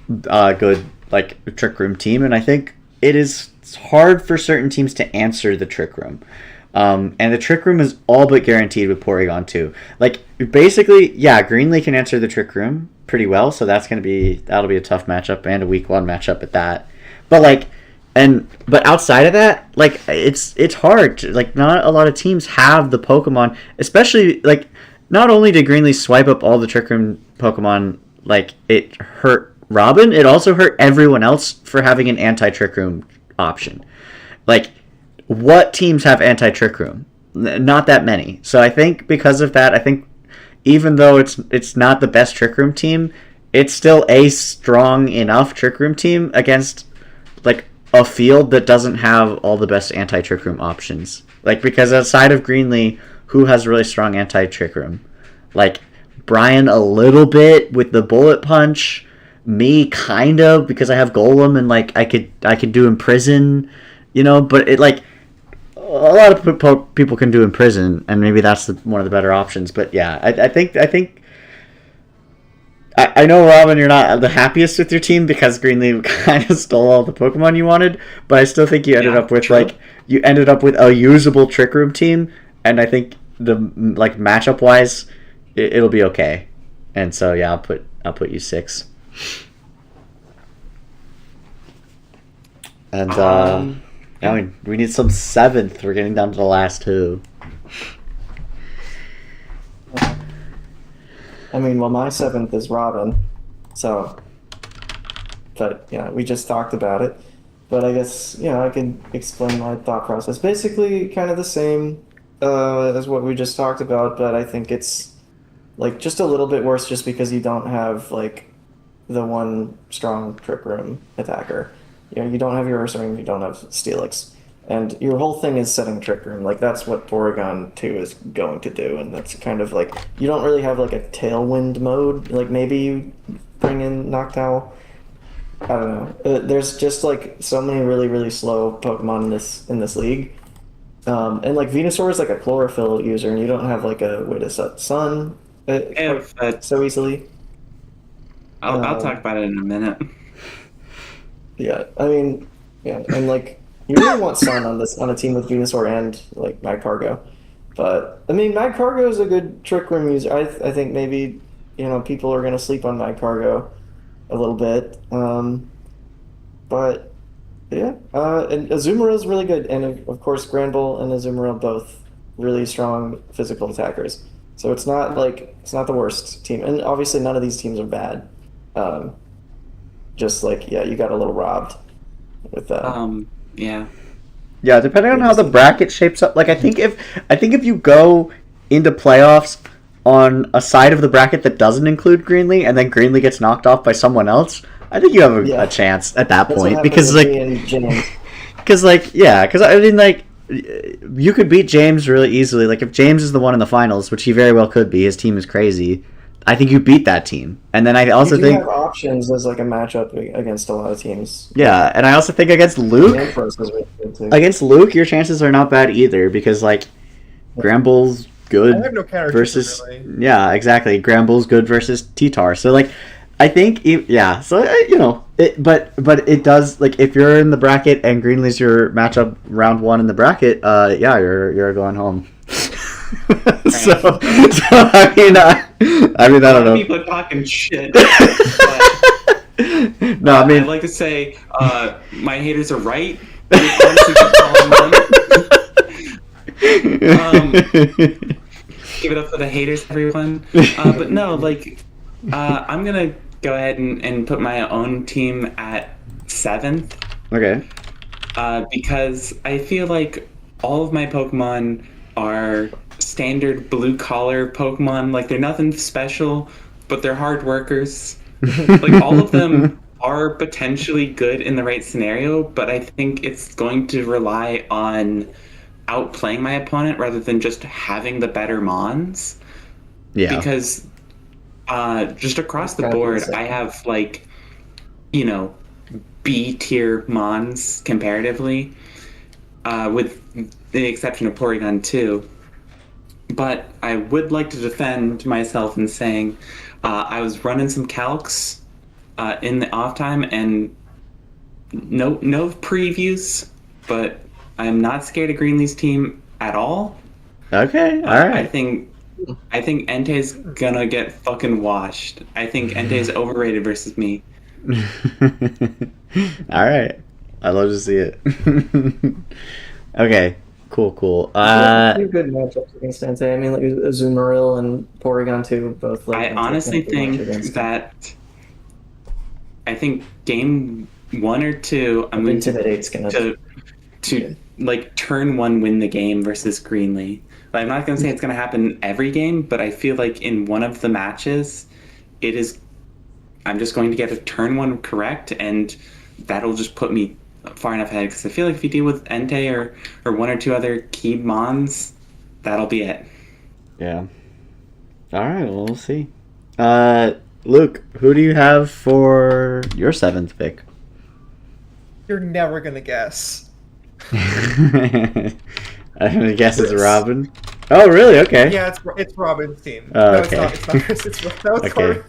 good Trick Room team, and I think it is hard for certain teams to answer the Trick Room. And the Trick Room is all but guaranteed with Porygon 2. Basically, Greenlee can answer the Trick Room pretty well, so that'll be a tough matchup and a week 1 matchup at that. But but outside of that, it's hard. Not a lot of teams have the Pokemon, especially not only did Greenlee swipe up all the Trick Room Pokemon, it hurt Robin, it also hurt everyone else for having an anti-Trick Room option. What teams have anti-Trick Room? Not that many. So I think because of that, even though it's not the best Trick Room team, it's still a strong enough Trick Room team against a field that doesn't have all the best anti-Trick Room options. Because outside of Greenlee, who has really strong anti-Trick Room? Brian a little bit with the Bullet Punch, me kind of because I have Golem and I could do Imprison, but it a lot of people can do Imprison, and maybe that's one of the better options. But yeah, I think I know, Robin, you're not the happiest with your team because Greenlee kind of stole all the Pokemon you wanted, but I still think you ended up with you ended up with a usable Trick Room team, and I think the matchup wise, it'll be okay. And so yeah, I'll put you 6. And I mean, we need some 7th. We're getting down to the last 2. I mean, well, my 7th is Robin, but we just talked about it. But I guess, I can explain my thought process. Basically, kind of the same as what we just talked about, but I think it's just a little bit worse just because you don't have the one strong Trick Room attacker. You don't have your Ursaring, you don't have Steelix. And your whole thing is setting Trick Room. That's what Porygon 2 is going to do. And that's kind of you don't really have a Tailwind mode. Maybe you bring in Noctowl. I don't know. There's just so many really, really slow Pokemon in this league. And Venusaur is a Chlorophyll user, and you don't have a way to set Sun so easily. I'll talk about it in a minute. Yeah, I mean, and you really want Sun on a team with Venusaur and Magcargo. But I mean, Mag Cargo is a good trick room user. I think maybe people are gonna sleep on Mag Cargo a little bit. But yeah, and Azumarill is really good, and of course Granbull and Azumarill both really strong physical attackers. So it's not the worst team, and obviously none of these teams are bad. Um, just like yeah, you got a little robbed with that. Yeah. Yeah, depending on how the bracket shapes up. Like I think if you go into playoffs on a side of the bracket that doesn't include Greenlee, and then Greenlee gets knocked off by someone else, I think you have a chance at that That's what point happened because with me and James. because I mean like you could beat James really easily. Like if James is the one in the finals, which he very well could be, his team is crazy. I think you beat that team, and then I also You do think have options as like a matchup against a lot of teams. yeah, and I also think against Luke. Ampharos is really good too. Against Luke, your chances are not bad either because like Granbull's good I have no counter versus really. yeah, exactly. Granbull's good versus T-Tar. So like I think yeah, so but it does like if you're in the bracket and Greenlee's your matchup round 1 in the bracket, yeah, you're going home. so I mean I don't know. People are talking shit. But, no, I mean I'd like to say my haters are right. Honestly, give it up for the haters, everyone. But no, like I'm gonna go ahead and put my own team at 7th. Okay. Because I feel like all of my Pokemon are standard blue collar Pokemon. Like they're nothing special, but they're hard workers. Like all of them are potentially good in the right scenario, but I think it's going to rely on outplaying my opponent rather than just having the better Mons. Yeah. Because just across the board, I have like, B tier Mons comparatively, with the exception of Porygon 2. But I would like to defend myself in saying I was running some calcs in the off time, and no previews, but I'm not scared of Greenlee's team at all. Okay, all right. I think Entei's gonna get fucking washed. I think Entei's overrated versus me. All right, I'd love to see it. Okay, cool. Two good matchups against Entei. I mean, like Azumarill and Porygon 2 both. Like, I honestly think that I think game 1 or 2, I'm going to like turn 1 win the game versus Greenlee. But I'm not going to say it's going to happen every game, but I feel like in one of the matches, I'm just going to get a turn 1 correct, and that'll just put me far enough ahead. Because I feel like if you deal with Entei or 1 or 2 other key Mons, that'll be it. Yeah. All right, well, we'll see. Luke, who do you have for your 7th pick? You're never gonna guess. I'm gonna guess it's Robin. Oh, really? Okay. Yeah, it's Robin's team. Oh, No, okay. it's not. That was Okay. Carter.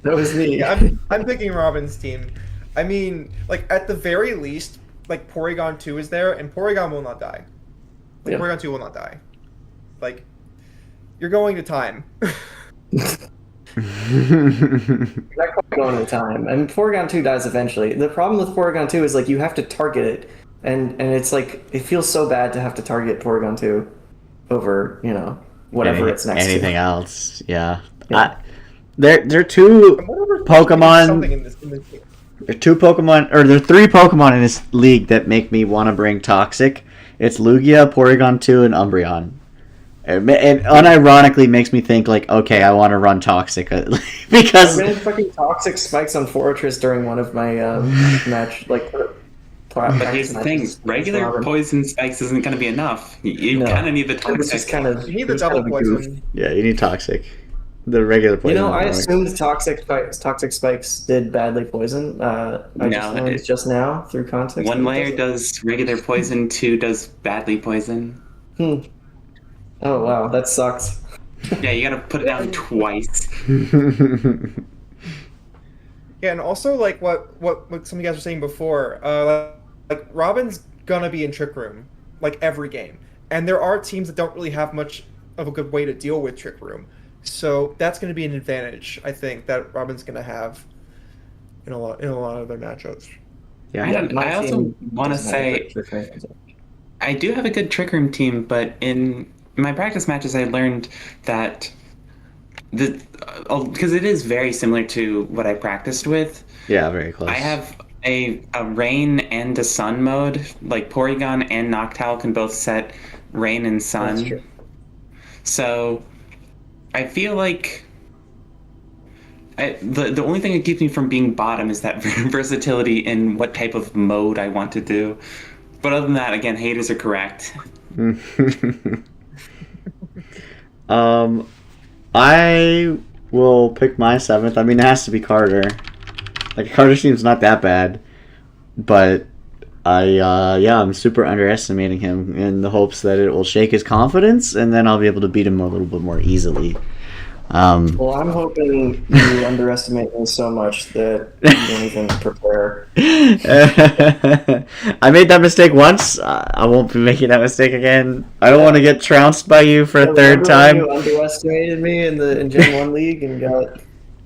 That was me. Yeah, I'm picking Robin's team. I mean, like at the very least, like Porygon 2 is there, and Porygon will not die. Like, Yeah. Porygon 2 will not die. Like, you're going to time. Not quite going to time. I mean, Porygon 2 dies eventually. The problem with Porygon 2 is like you have to target it, and it's like it feels so bad to have to target Porygon 2 over whatever it's next anything to. else. Yeah. Yeah. There are two I'm wondering if Pokemon. something in this game. There are 3 Pokemon in this league that make me want to bring Toxic. It's Lugia, Porygon 2, and Umbreon. It unironically makes me think like, okay, I want to run Toxic because I ran fucking Toxic Spikes on Fortress during one of my match But here's the thing: regular poison spikes isn't going to be enough. You kind of need the It was just toxic. kind of. You need the double poison. yeah, you need Toxic. The regular poison. I assumed Toxic Spikes did badly poison. I just learned just now through context. 1 layer does regular poison, 2 does badly poison. Oh wow, that sucks. Yeah, you got to put it down twice. Yeah, and also like what some of you guys were saying before, like Robin's gonna be in Trick Room like every game, And there are teams that don't really have much of a good way to deal with Trick Room. So that's going to be an advantage, I think, that Robin's going to have in a lot of their matchups. Yeah. Yeah, my I also team want to doesn't have a say great trick room, so- I do have a good trick room team, but in my practice matches, I learned that the because it is very similar to what I practiced with. Yeah, very close. I have a rain and a sun mode. Like Porygon and Noctowl can both set rain and That's sun. true. So I feel like the only thing that keeps me from being bottom is that versatility in what type of mode I want to do. But other than that, again, haters are correct. I will pick my 7th. I mean, it has to be Carter. Like, Carter's team's not that bad, but I'm super underestimating him in the hopes that it will shake his confidence, and then I'll be able to beat him a little bit more easily. Well, I'm hoping you underestimate me so much that you don't even prepare. I made that mistake once. I won't be making that mistake again. I don't want to get trounced by you for a third Remember when time. you underestimated me in Gen 1 League and got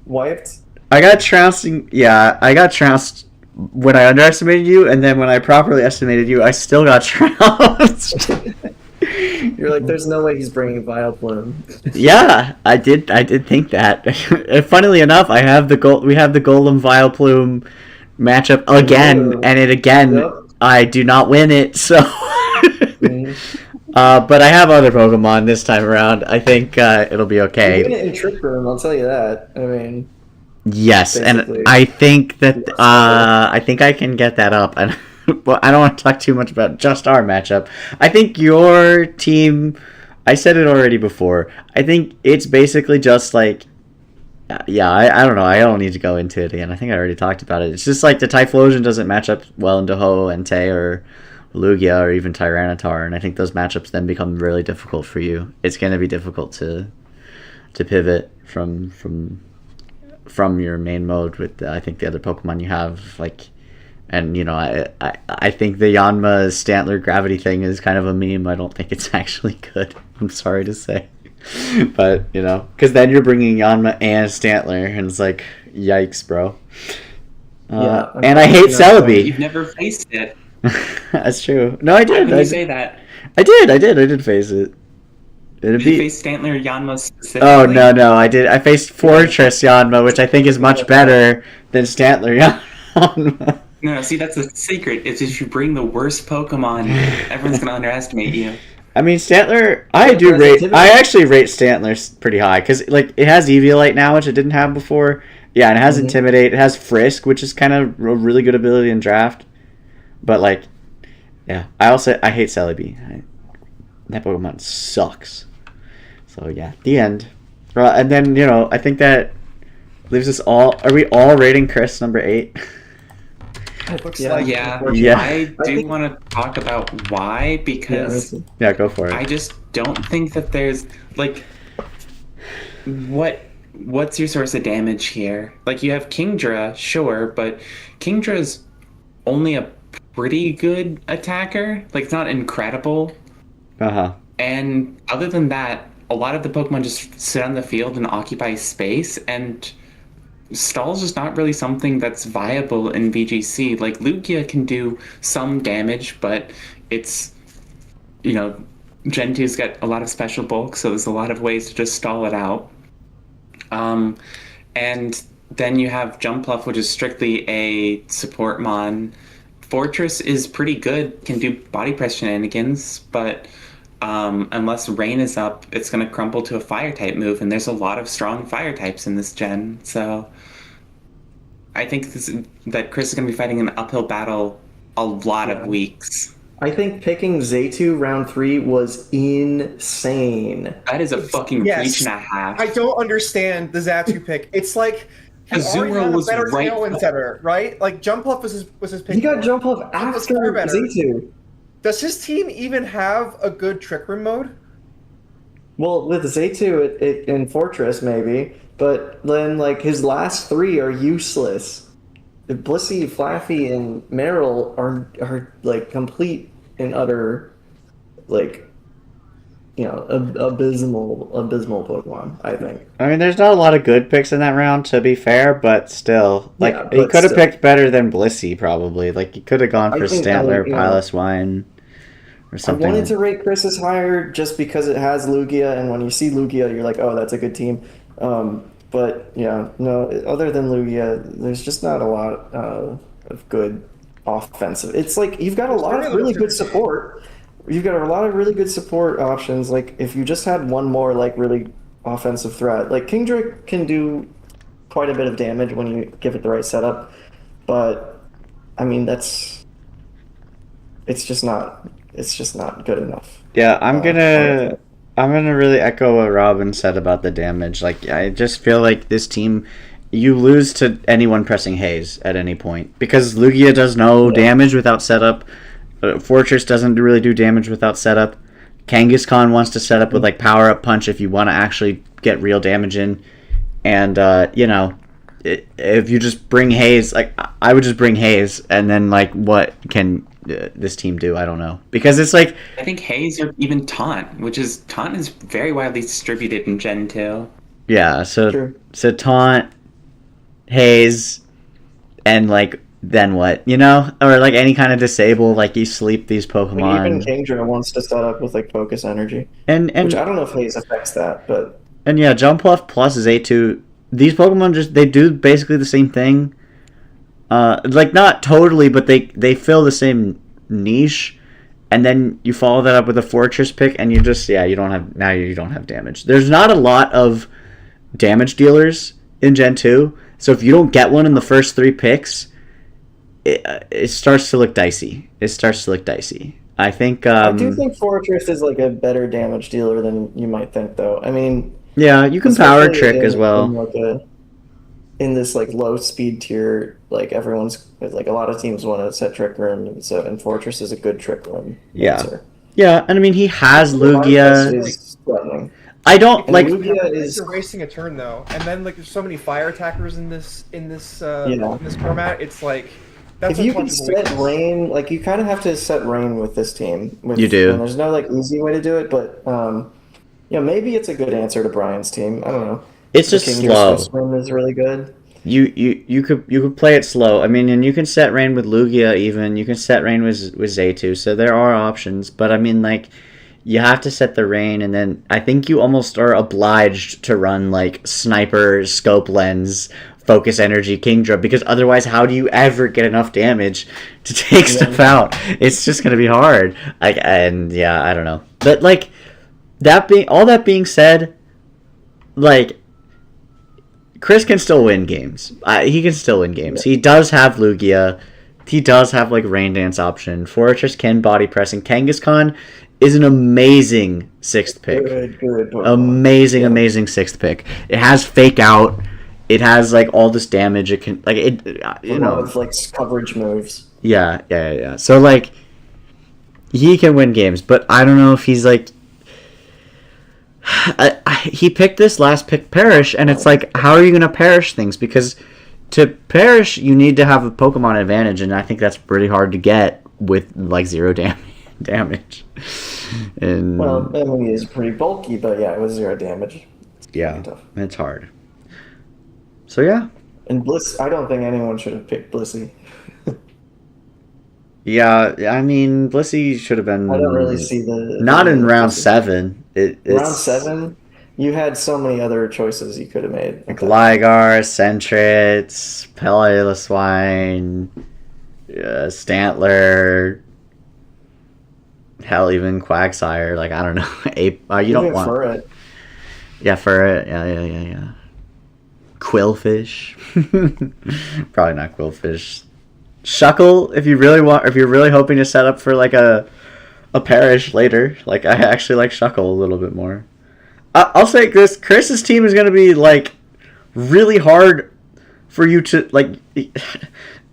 wiped? I got trounced. I got trounced when I underestimated you, and then when I properly estimated you, I still got trounced. You're like, there's no way he's bringing Vileplume. Yeah, I did think that. And funnily enough, we have the Golem Vileplume matchup again, Ooh. and Yep. I do not win it. So, but I have other Pokemon this time around. I think it'll be You okay. win it in Trick Room, I'll tell you that. I mean, Yes, basically. and I think that I think I can get that up. And well, I don't want to talk too much about just our matchup. I think your team. I said it already before. I think it's basically just like. Yeah, I don't know. I don't need to go into it again. I think I already talked about it. It's just like the Typhlosion doesn't match up well into Ho, Entei, or Lugia, or even Tyranitar, and I think those matchups then become really difficult for you. It's going to be difficult to pivot from your main mode with I think the other Pokemon you have, like, and I think the Yanma Stantler gravity thing is kind of a meme. I don't think it's actually good. I'm sorry to say, but because then you're bringing Yanma and Stantler, and it's like, yikes, bro. Yeah, and I hate You've Celebi. never faced it. That's true. No, I Why did. would you say that? I did face it. It'd Did you be. face Stantler or Yanma specifically? Oh no, I did. I faced Fortress Yanma, which I think is much better than Stantler Yanma. No, see, that's the secret. Is if you bring the worst Pokemon, everyone's gonna underestimate you. I mean, Stantler. Versatility. I actually rate Stantler pretty high because like it has Eviolite now, which it didn't have before. Yeah, and it has Intimidate. It has Frisk, which is kind of a really good ability in Draft. But like, yeah, I hate Celebi. That Pokemon sucks. So yeah, the end. And then I think that leaves us all. Are we all rating Chris number 8? It looks Yeah. like Yeah, Yeah. I do think- want to talk about why, because Yeah, go for it. I just don't think that there's like what's your source of damage here? Like you have Kingdra, sure, but Kingdra's only a pretty good attacker. Like it's not incredible. Uh-huh. And other than that, a lot of the Pokemon just sit on the field and occupy space, and Stall's just not really something that's viable in VGC. Like Lugia can do some damage, but it's Gen 2's got a lot of special bulk, so there's a lot of ways to just stall it out. And then you have Jumpluff, which is strictly a support mon. Fortress is pretty good, can do body press shenanigans, but unless Rain is up, it's going to crumple to a fire type move, and there's a lot of strong fire types in this gen. So I think that Chris is going to be fighting an uphill battle a lot of weeks. I think picking Zaytu round 3 was insane. That is a fucking Yes. reach and a half. I don't understand the Zatu pick. It's like he already Azumarill had a was better right- tailwind setter, right? Like Jumpluff was his pick. He got jump off was after far better. Zaytu. Does his team even have a good Trick Room mode? Well, with Zaytu in Fortress, maybe. But then, like, his last 3 are useless. Blissey, Flaffy, and Meryl are like, complete and utter, like, abysmal Pokemon, I think. I mean, there's not a lot of good picks in that round, to be fair, but still, like Yeah, he but could have still. picked better than Blissey, probably. Like he could have gone I for think Stantler, you know, Piloswine, or I wanted something. to rate Chris's higher just because it has Lugia, and when you see Lugia, you're like, oh, that's a good team. But yeah, no, other than Lugia, there's just not a lot of good offensive. It's like you've got a There's lot very of little really to good the game. support. You've got a lot of really good support options. Like if you just had one more like really offensive threat, like Kingdra can do quite a bit of damage when you give it the right setup. But I mean, it's just not good enough. Yeah, On its own. I'm gonna really echo what Robin said about the damage. Like I just feel like this team, you lose to anyone pressing Haze at any point because Lugia does no Yeah. damage without setup. Fortress doesn't really do damage without setup. Kangaskhan wants to set up with like power up punch if you want to actually get real damage in, and if you just bring Haze, like I would just bring Haze, and then like what can this team do? I don't know because it's like I think Haze or even Taunt, Taunt is very widely distributed in Gen 2. yeah, so True. taunt Haze and like then what or like any kind of disable like you sleep these I mean, even Pokemon Kingdra wants to set up with like focus energy, and which and I don't know if Haze affects that, but and yeah, Jump Off plus is A2. These Pokemon just they do basically the same thing. Like not totally, but they fill the same niche, and then you follow that up with a Fortress pick, and you don't have damage. There's not a lot of damage dealers in Gen 2, so if you don't get one in the first three picks, it starts to look dicey. I think I do think Fortress is like a better damage dealer than you might think, though. I mean, yeah, you can power especially trick as in well. like in this like low speed tier, like everyone's like a lot of teams want to set Trick Room, and Fortress is a good Trick Room Yeah, answer. yeah, and I mean he has Revive Lugia. is threatening, I don't and like. Lugia Unless is you're wasting a turn though, and then like there's so many fire attackers yeah. in this format, it's like If that's a you can punchable set weakness. rain, like you kind of have to set rain with this team. You And do. there's no like easy way to do it, but maybe it's a good answer to Brian's team. I don't know. It's The just Kingdra slow. Swim is really good. You could play it slow. I mean, and you can set rain with Lugia even. You can set rain with Zaytu. So there are options, but I mean like you have to set the rain, and then I think you almost are obliged to run like sniper, scope lens, focus energy, Kingdra, because otherwise, how do you ever get enough damage to take Yeah. stuff out? It's just gonna be hard. And yeah, I don't know. But like that being said, like Chris can still win games. He can still win games. Yeah. He does have Lugia. He does have like Rain Dance option. Fortress can body press, and Kangaskhan is an amazing sixth pick. Good Pokemon. Amazing, Yeah. amazing sixth pick. It has fake out. It has like all this damage. It can like it. A lot of like coverage moves. Yeah. So like he can win games, but I don't know if he's like he picked this last pick Perish, and it's like, how are you going to perish things? Because to perish, you need to have a Pokemon advantage, and I think that's pretty hard to get with like zero damage. And Well, Emily is pretty bulky, but yeah, it was 0 damage. yeah, Pretty tough. it's hard. So yeah, And Bliss, I don't think anyone should have picked Blissey. yeah. I mean, Blissey should have been I don't really see the not in round Blissey. 7. Round It's 7, you had so many other choices you could have made. like Ligar, Sentret, Piloswine, Stantler. Hell, even Quagsire. Like I don't know. Ape. You don't Even want. for it. Yeah, for it. Yeah. Quillfish. Probably not Quillfish. Shuckle. If you really want. If you're really hoping to set up for like a Perish later. Like I actually like Shuckle a little bit more. I'll say this: Chris's team is going to be like really hard for you to like.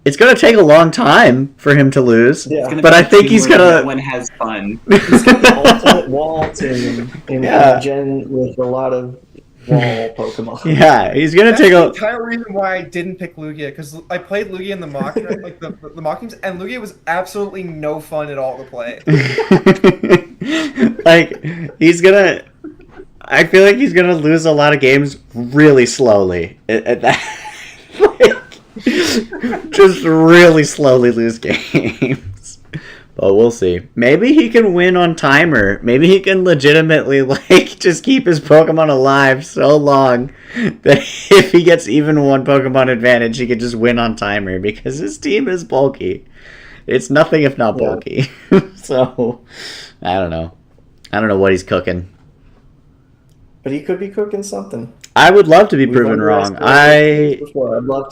It's going to take a long time for him to lose. Yeah. Gonna But be I a think team he's where gonna. No one has fun. The ultimate wall team in Yeah. Gen with a lot of wall Pokemon. Yeah, he's gonna That's take the a. entire reason why I didn't pick Lugia, because I played Lugia in the mock like the mock games, and Lugia was absolutely no fun at all to play. Like, he's gonna. I feel like he's gonna lose a lot of games really slowly. Just really slowly lose games. But we'll see. Maybe he can win on timer. Maybe he can legitimately just keep his Pokemon alive so long that if he gets even one Pokemon advantage, he can just win on timer because his team is bulky. It's nothing if not bulky. So I don't know. I don't know what he's cooking. But he could be cooking something. I would love to be proven wrong. I'd love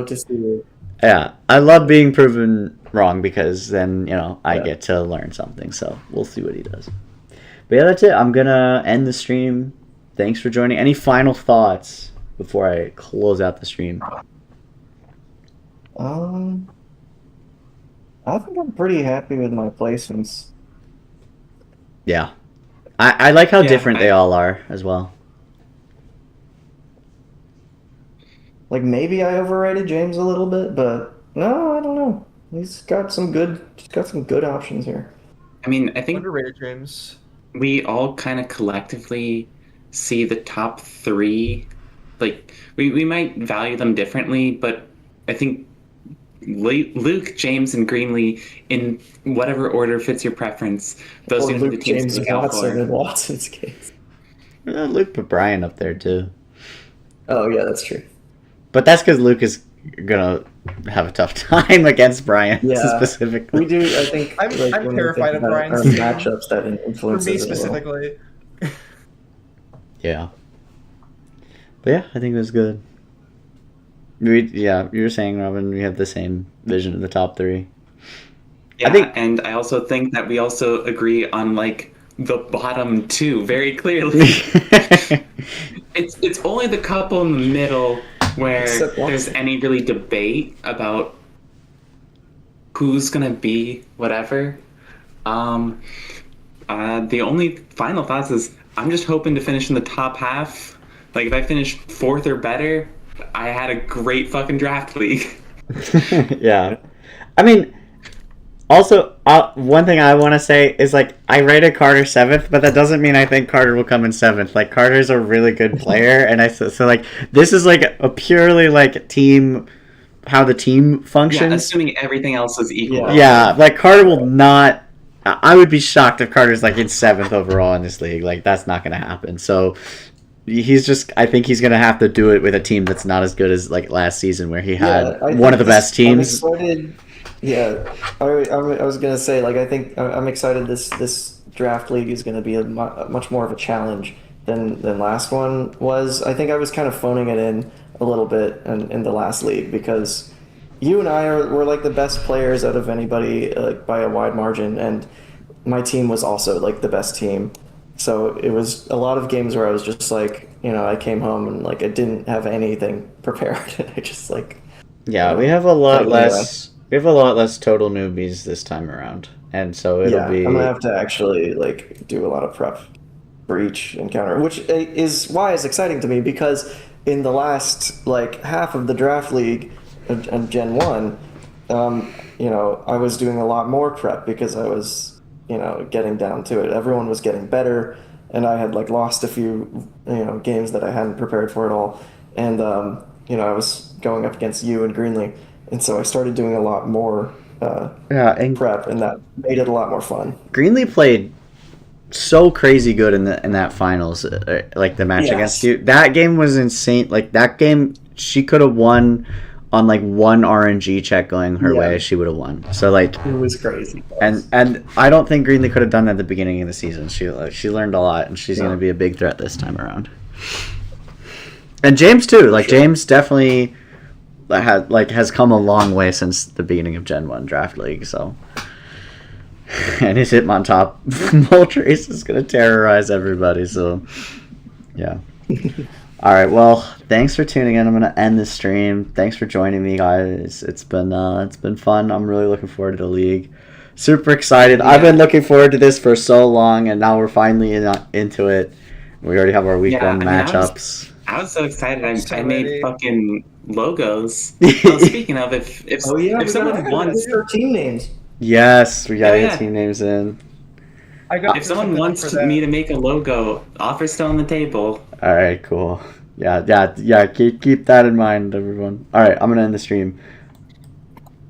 to see it. Yeah, I love being proven wrong because then, I get to learn something. So we'll see what he does. But yeah, that's it. I'm going to end the stream. Thanks for joining. Any final thoughts before I close out the stream? I think I'm pretty happy with my placements. Yeah. I like how different they all are as well. Like, maybe I overrated James a little bit, but no, I don't know. He's got some good options here. I mean, I think Underrated James. we all kind of collectively see the top three. Like, we might value them differently, but I think Luke, James, and Greenlee, in whatever order fits your preference, those are the teams James, to look out Watson for. in Watson's case. Luke put Brian up there too. Oh, yeah, that's true. But that's because Luke is going to have a tough time against Brian specifically. We do, I think. I'm when we terrified think of about Brian's our team. matchups that For influence me it as well. specifically. Yeah. But yeah, I think it was good. You were saying, Robin, we have the same vision of the top three. Yeah, and I also think that we also agree on the bottom two very clearly. It's only the couple in the middle where there's any really debate about who's gonna be whatever. The only final thoughts is I'm just hoping to finish in the top half. Like, if I finish fourth or better, I had a great fucking draft league. Yeah. I mean, also, one thing I want to say is, I rated Carter 7th, but that doesn't mean I think Carter will come in 7th. Carter's a really good player, and this is, a purely, team, how the team functions. Yeah, assuming everything else is equal. Yeah, Carter will not... I would be shocked if Carter's, in 7th overall in this league. That's not going to happen. So... I think he's going to have to do it with a team that's not as good as, last season where he had one of the best teams. I'm excited. Yeah, I was going to say, I think I'm excited this draft league is going to be much more of a challenge than last one was. I think I was kind of phoning it in a little bit in the last league because you and I were, the best players out of anybody, by a wide margin, and my team was also, the best team. So it was a lot of games where I was just I came home and I didn't have anything prepared. I just Yeah, we have a lot less. We have a lot less total newbies this time around, and so it'll be. I'm gonna have to actually do a lot of prep for each encounter, which is why it's exciting to me because in the last half of the draft league of Gen 1, I was doing a lot more prep because I was. Getting down to it. Everyone was getting better, and I had lost a few, games that I hadn't prepared for at all. And I was going up against you and Greenlee, and so I started doing a lot more prep, and that made it a lot more fun. Greenlee played so crazy good in that finals, the match against you. That game was insane. That game, she could have won. On one RNG check going her way, she would have won. So it was crazy. And I don't think Greenlee could have done that at the beginning of the season. She learned a lot, and she's going to be a big threat this time around. And James too. Sure. James definitely has come a long way since the beginning of Gen 1 Draft League. So, and his Hitmontop Moltres is going to terrorize everybody. So, yeah. All right, well, thanks for tuning in. I'm going to end the stream. Thanks for joining me, guys. It's been fun. I'm really looking forward to the league. Super excited. Yeah. I've been looking forward to this for so long, and now we're finally into it. We already have our week one matchups. I was so excited. I made fucking logos. Well, speaking of, if someone wants 13 names. Yes, we got 8 team names in. I got If someone wants for that. me to make a logo, offer still on the table. All right, cool. Yeah. Keep that in mind, everyone. All right, I'm gonna end the stream.